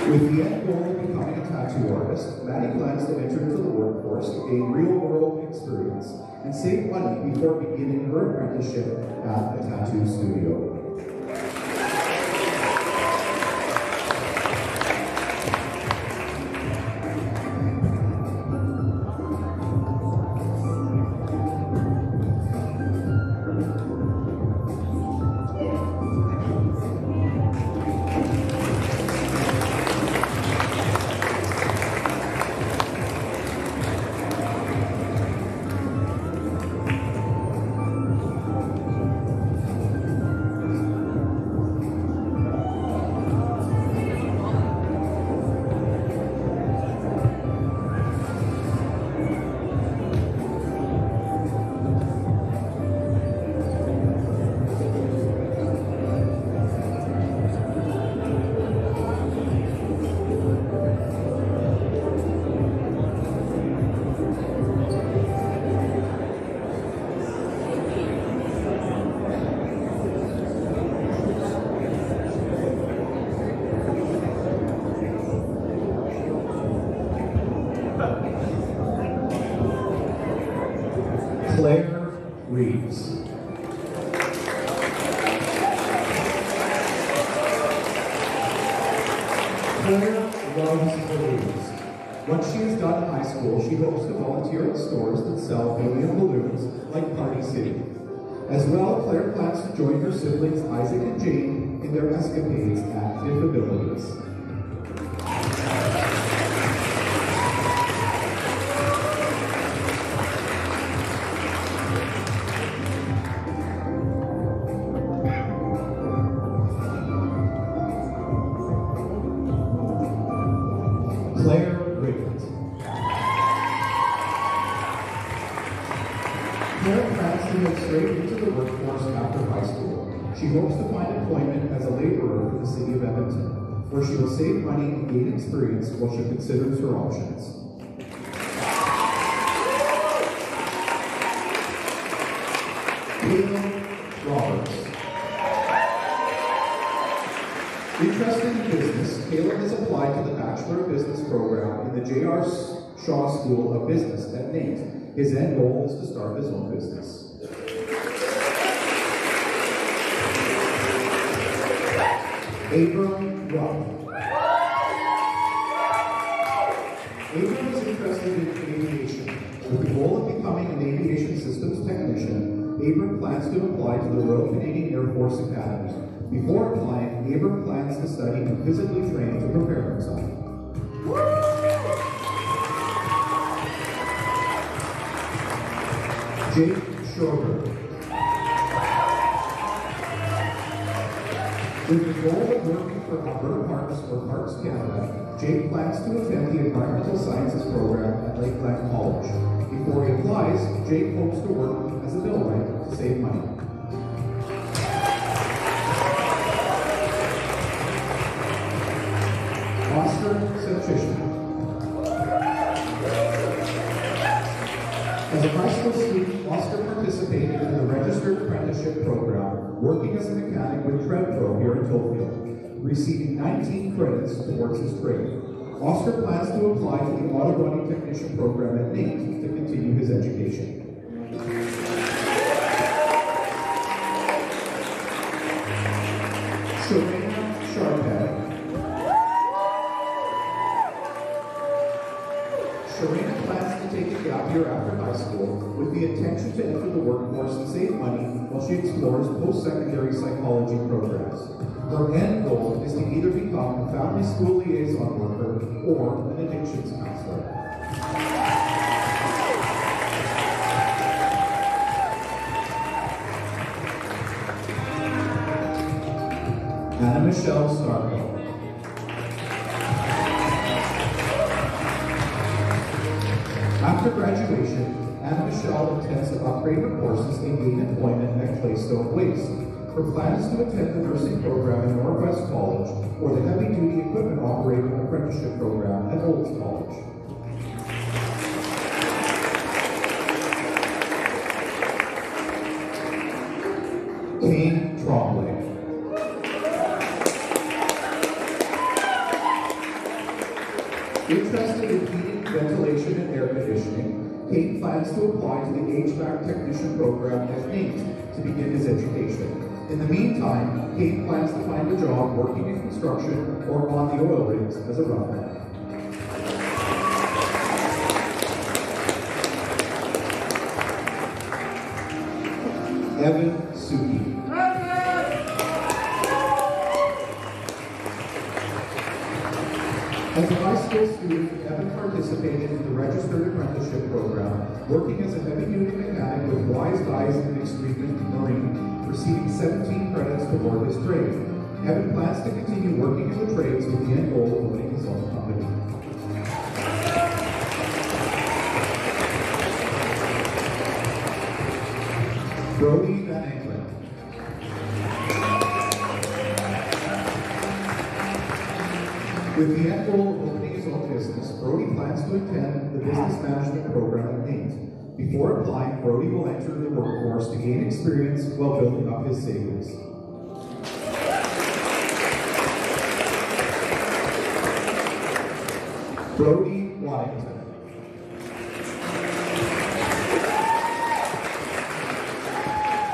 With the end goal of becoming a tattoo artist, Maddie plans to enter into the workforce to gain real-world experience and save money before beginning her apprenticeship at a tattoo studio. Claire Reeves. Claire loves balloons. Once she is done high school, she hopes to volunteer at stores that sell helium balloons like Party City. As well, Claire plans to join her siblings Isaac and Jane in their escapades at Diffabilities. Claire Rickett. Claire plans to head straight into the workforce after high school. She hopes to find employment as a laborer for the city of Edmonton, where she will save money and gain experience while she considers her options. Caleb Roberts. Interested in business, Caleb has applied to the Bachelor of Business program in the J.R. Shaw School of Business at NAIT. His end goal is to start his own business. Abram Rupp. Abram is interested in aviation. With the goal of becoming an aviation systems technician, Abram plans to apply to the Royal Canadian Air Force Academy. Before applying, Abram plans to study and physically train to prepare himself. Jake Schroeder. With the goal of working for Alberta Parks or Parks Canada, Jake plans to attend the Environmental Sciences program at Lakeland College. Before he applies, Jake hopes to work as a millwright to save money. Oscar Sepchishman. As a high school student, Oscar participated in the Registered Apprenticeship Program, working as a mechanic with TreadPro here in Tofield, receiving 19 credits towards his trade. Oscar plans to apply to the Auto Running Technician Program at NAIT to continue his education. Serena Sharphead. Serena plans to take a gap year after high school with the intention to enter the workforce and save money while she explores post-secondary psychology programs. Her end goal is to either become a family school liaison worker or an addictions counselor. Anna Michelle Starko. After graduation, Anna Michelle intends to upgrade her courses and gain employment at Claystone Waste. Her plan is to attend the nursing program at Northwest College or the heavy-duty equipment operator apprenticeship program at Olds College. Kane Trombley. Interested in heating, ventilation, and air conditioning, Kane plans to apply to the HVAC technician program at NAIT to begin his education. In the meantime, Kane plans to find a job working in construction or on the oil rigs as a roughman. Evan Suki. As a high school student, Evan participated in the Registered Apprenticeship Program, working as a heavy-duty mechanic with Wise Guys in Extreme Marine, receiving 17 credits toward his trade. Evan plans to continue working in the trades with the end goal of owning his own company. Brody Van Engelen. With the end goal of opening his own business, Brody plans to attend the business management program at NAIT. Before applying, Brody will enter the workforce to gain experience while building up his savings. Brody Waddington.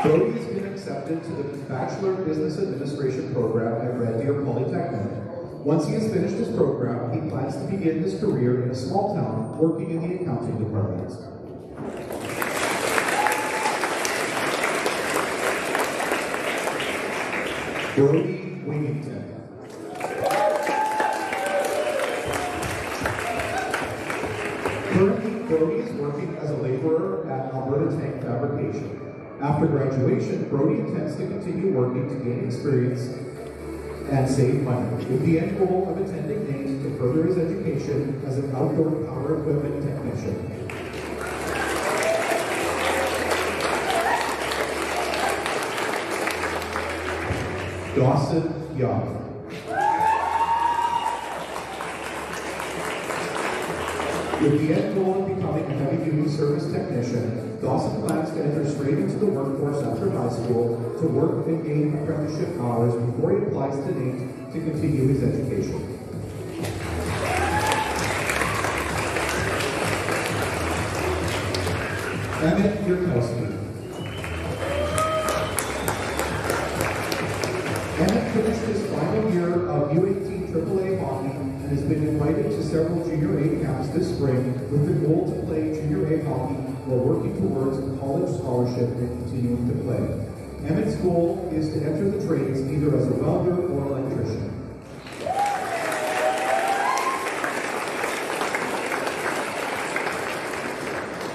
Brody has been accepted to the Bachelor of Business Administration program at Red Deer Polytechnic. Once he has finished his program, he plans to begin his career in a small town working in the accounting department. Brody Wingington. Currently, Brody is working as a laborer at Alberta Tank Fabrication. After graduation, Brody intends to continue working to gain experience and save money, with the end goal of attending NAIT to further his education as an outdoor power equipment technician. Dawson Young. With the end goal of becoming a heavy-duty service technician, Dawson plans to enter straight into the workforce after high school to work and gain apprenticeship hours before he applies to NAIT to continue his education. Emmett Yurkowski. Emmett finished his final year of U18 AAA hockey and has been invited to several Junior A camps this spring with the goal to play Junior A hockey while working towards a college scholarship and continuing to play. Emmett's goal is to enter the trades either as a welder or electrician.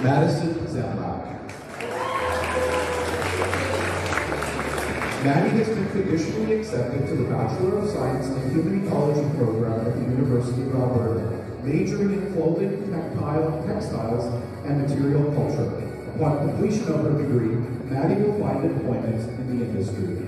Madison Zemlak. Maddie has been conditionally accepted to the Bachelor of Science in Human Ecology program at the University of Alberta, majoring in clothing, textiles, and material culture. Upon completion of her degree, Maddie will find employment in the industry.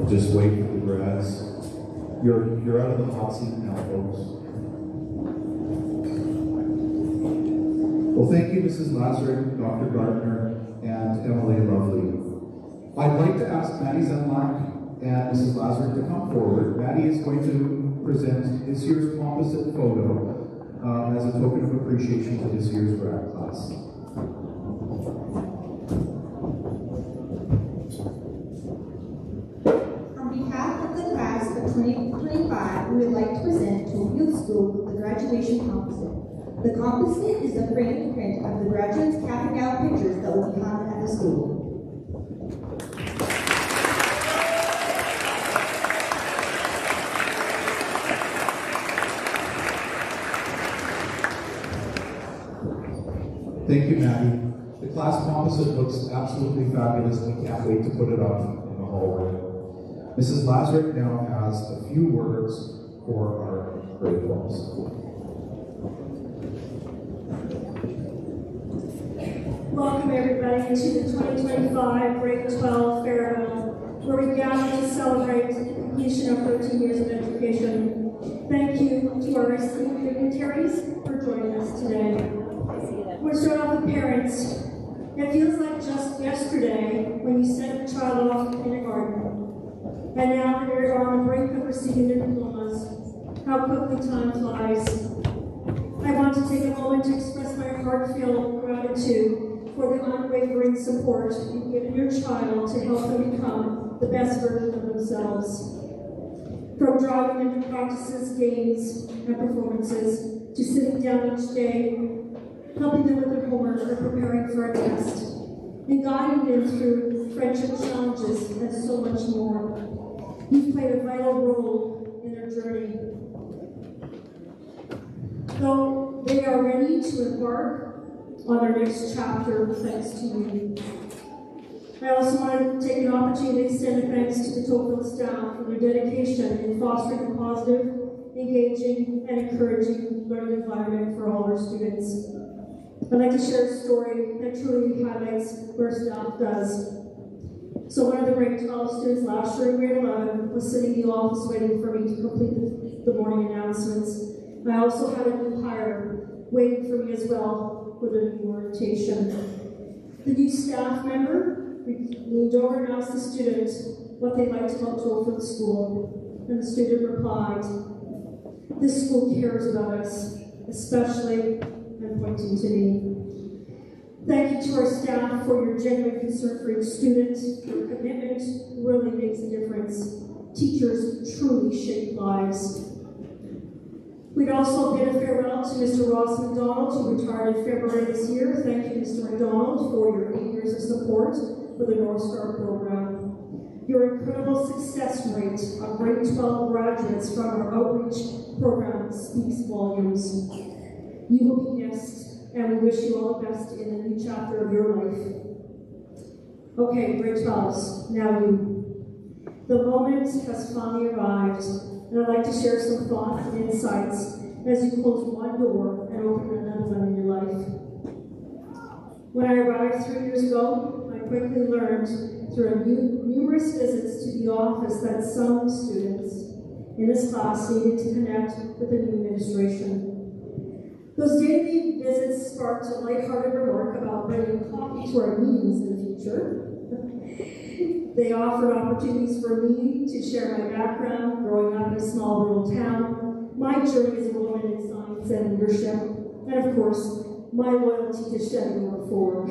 Just wait for the grads. You're out of the hot seat now, folks. Well, thank you, Mrs. Lazaruk, Dr. Gardner, and Emily Lovely. I'd like to ask Maddie Zemlak and Mrs. Lazaruk to come forward. Maddie is going to present this year's composite photo as a token of appreciation to this year's grad class. On behalf of the class of 2025, we would like to present Tofield School with the graduation composite. The composite is the framed print of the graduates' cap and gown pictures that will be hung at the school. Thank you, Maddie. The class composite looks absolutely fabulous. We can't wait to put it up in the hallway. Mrs. Lazaruk now has a few words for our grade 12s. Welcome everybody to the 2025 Grade 12 Farewell, where we gather to celebrate the completion of 13 years of education. Thank you to our esteemed dignitaries for joining us today. We'll start off with parents. It feels like just yesterday when you sent your child off to kindergarten. And now they're on the brink of receiving their diplomas. How quickly time flies. I want to take a moment to express my heartfelt gratitude for the unwavering support you've given your child to help them become the best version of themselves. From driving them to practices, games, and performances, to sitting down each day, helping them with their homework or preparing for a test, and guiding them through friendship challenges and so much more. You've played a vital role in their journey. Though they are ready to embark on their next chapter thanks to you. I also want to take an opportunity to extend a thanks to the Tofield staff for their dedication in fostering a positive, engaging, and encouraging learning environment for all our students. I'd like to share a story that truly highlights what our staff does. So one of the grade 12 students last year in grade 11 was sitting in the office waiting for me to complete the morning announcements. I also had a new hire waiting for me as well with a new orientation. The new staff member leaned over and asked the student what they liked about Tofield School, and the student replied, "This school cares about us, especially," and pointing to me. Thank you to our staff for your genuine concern for each student. Your commitment really makes a difference. Teachers truly shape lives. We'd also bid a farewell to Mr. Ross McDonald, who retired in February this year. Thank you, Mr. McDonald, for your 8 years of support for the North Star program. Your incredible success rate of grade 12 graduates from our outreach program speaks volumes. You will be missed, and we wish you all the best in the new chapter of your life. Okay, grade 12s, now you. The moment has finally arrived, and I'd like to share some thoughts and insights as you close one door and open another one in your life. When I arrived 3 years ago, I quickly learned through numerous visits to the office that some students in this class needed to connect with the new administration. Those daily visits sparked a lighthearted remark about bringing coffee to our meetings in the future. They offered opportunities for me to share my background growing up in a small rural town, my journey as a woman in science and leadership, and of course, my loyalty to Chevy number 4.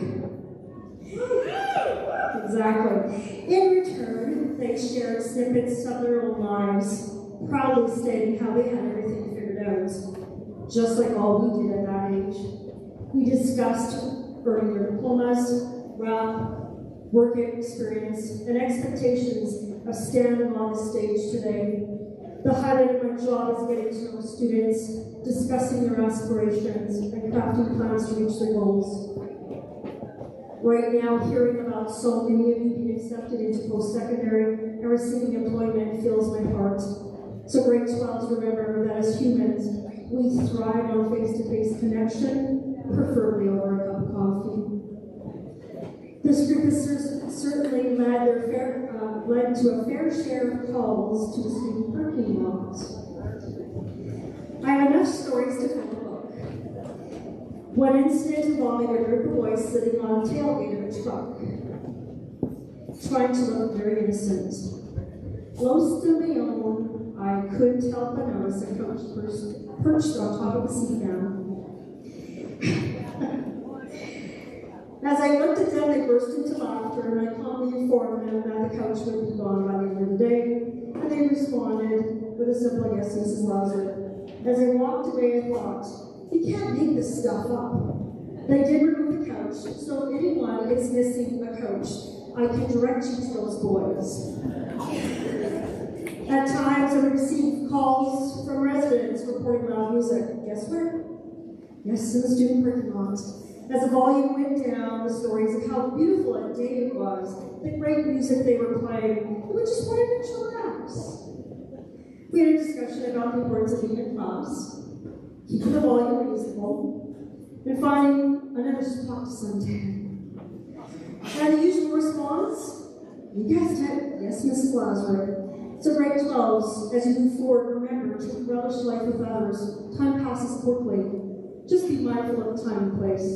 Exactly. In return, they shared snippets of their own lives, proudly stating how they had everything figured out, just like all we did at that age. We discussed earning their diplomas, rap, work experience, and expectations of standing on the stage today. The highlight of my job is getting to know students, discussing their aspirations, and crafting plans to reach their goals. Right now, hearing about so many of you being accepted into post-secondary and receiving employment fills my heart. So grade 12s, remember that as humans, we thrive on face-to-face connection, preferably over a cup of coffee. This group has certainly led to a fair share of calls to the student parking lots. I have enough stories to fill a book. One incident involving a group of boys sitting on the tailgate of a truck, trying to look very innocent. Close to my own, I couldn't help but notice a coach perched on top of the seat down. As I looked at them, they burst into laughter, and I calmly informed them that the couch would be gone by the end of the day, and they responded with a simple yes, Mrs. Lazar. As I walked away, I thought, you can't make this stuff up. They did remove the couch, so if anyone is missing a coach, I can direct you to those boys. At times, I received calls from residents reporting loud music. Guess where? Yes, in the student parking lot. As the volume went down, the stories of how beautiful a day it was, the great music they were playing, and we just wanted to relax. We had a discussion about the importance of being in class, keeping the volume reasonable, and finding another spot to suntan. And the usual response? You guessed it, yes, Mrs. Lazar. So grade 12s, as you move forward, remember to relish life with others. Time passes quickly. Just be mindful of time and place.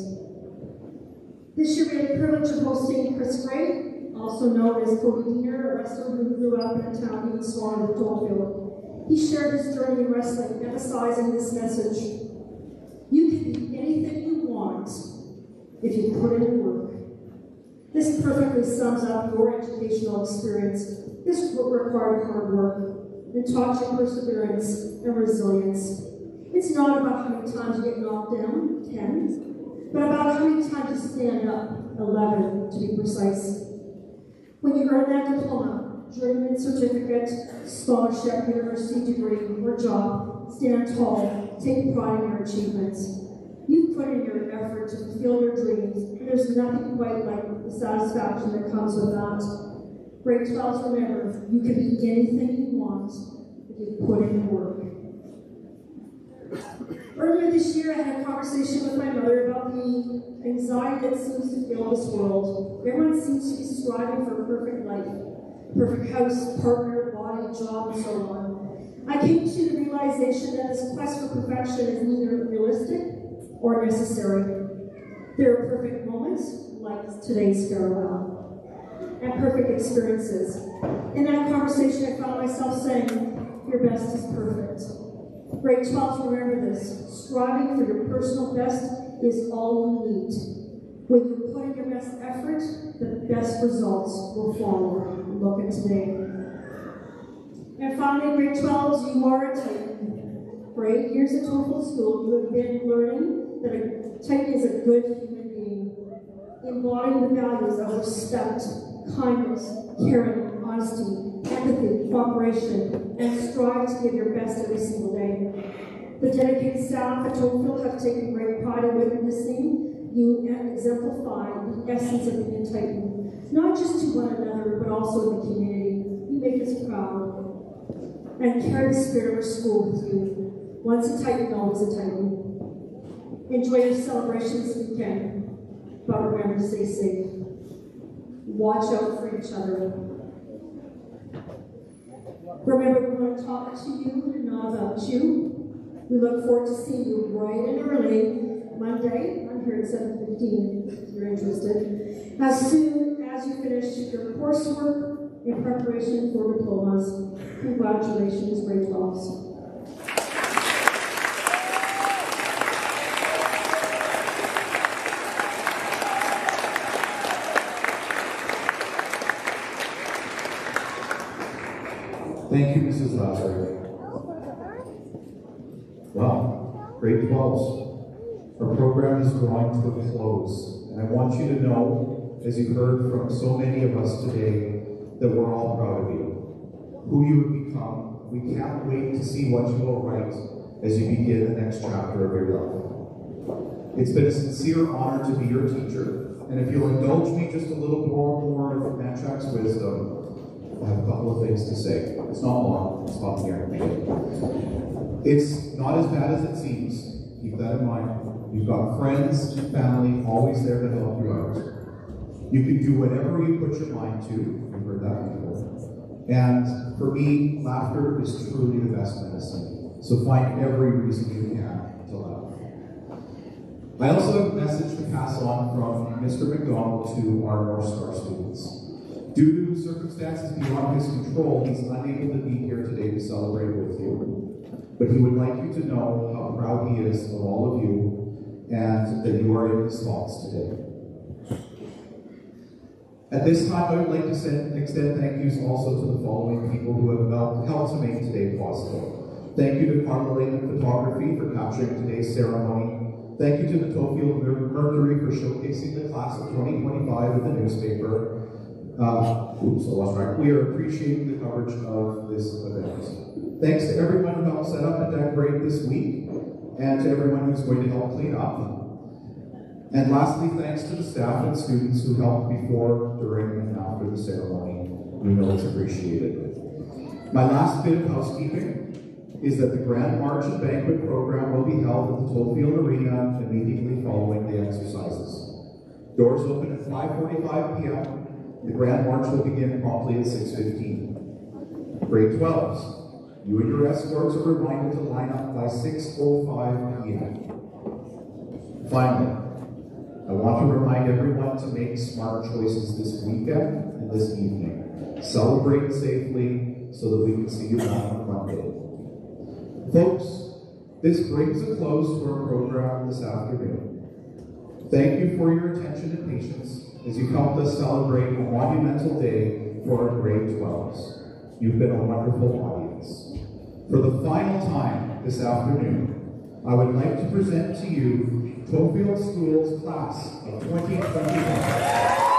This year we had the privilege of hosting Chris Gray, also known as Cody Diener, a wrestler who grew up in a town named Swan of Tofield. He shared his journey in wrestling, emphasizing this message. You can be anything you want if you put in the work. This perfectly sums up your educational experience. This required hard work and taught you perseverance and resilience. It's not about how many times you get knocked down, 10, but about how many times you stand up, 11 to be precise. When you earn that diploma, journeyman certificate, scholarship, university degree, or job, stand tall, take pride in your achievements. You've put in your effort to fulfill your dreams, and there's nothing quite like the satisfaction that comes with that. Grade 12s, remember, you can be anything you want if you put in work. Earlier this year, I had a conversation with my mother about the anxiety that seems to fill this world. Everyone seems to be striving for a perfect life, perfect house, partner, body, job, and so on. I came to the realization that this quest for perfection is neither realistic or necessary. There are perfect moments, like today's farewell, and perfect experiences. In that conversation, I found myself saying, your best is perfect. Grade 12, remember this. Striving for your personal best is all you need. When you put in your best effort, the best results will follow. Look at today. And finally, grade 12s, you are a Titan. For 8 years at Tofield School, you have been learning that Titan is a good human being, embodying the values of respect, kindness, caring, honesty, empathy, cooperation, and strive to give your best every single day. The dedicated staff at Tofield have taken great pride in witnessing you exemplify the essence of being a Titan, not just to one another, but also in the community. You make us proud and carry the spirit of our school with you. Once a Titan, always a Titan. Enjoy your celebration this weekend, but remember to stay safe. Watch out for each other. Remember, we want to talk to you, not about you. We look forward to seeing you bright and early Monday. I'm here at 7:15 if you're interested. As soon as you finish your coursework in preparation for diplomas, congratulations, grade 12s. Thank you, Mrs. Lazar. Well, grade 12s, our program is drawing to a close, and I want you to know, as you heard from so many of us today, that we're all proud of you, who you have become. We can't wait to see what you will write as you begin the next chapter of your life. It's been a sincere honor to be your teacher, and if you'll indulge me just a little more of Manchak's wisdom, I have a couple of things to say. It's not long, it's not here. It's not as bad as it seems. Keep that in mind. You've got friends and family always there to help you out. You can do whatever you put your mind to. You've heard that before. And for me, laughter is truly the best medicine. So find every reason you can to laugh. I also have a message to pass on from Mr. McDonald to our North Star students. Due to circumstances beyond his control, he's unable to be here today to celebrate with you. But he would like you to know how proud he is of all of you and that you are in his thoughts today. At this time, I would like to extend thank yous also to the following people who have helped to make today possible. Thank you to Carla Lehman Photography for capturing today's ceremony. Thank you to the Tofield Mercury for showcasing the class of 2025 in the newspaper. We are appreciating the coverage of this event. Thanks to everyone who helped set up and decorate this week, and to everyone who's going to help clean up. And lastly, thanks to the staff and students who helped before, during, and after the ceremony. We know it's appreciated. My last bit of housekeeping is that the Grand March and Banquet program will be held at the Tofield Arena immediately following the exercises. Doors open at 5:45 p.m. The Grand March will begin promptly at 6:15. Grade 12s, you and your escorts are reminded to line up by 6:05 p.m. Finally, I want to remind everyone to make smart choices this weekend and this evening. Celebrate safely so that we can see you back on Monday. Folks, this brings a close to our program this afternoon. Thank you for your attention and patience as you helped us celebrate a monumental day for our grade 12s. You've been a wonderful audience. For the final time this afternoon, I would like to present to you Tofield School's class of 2025.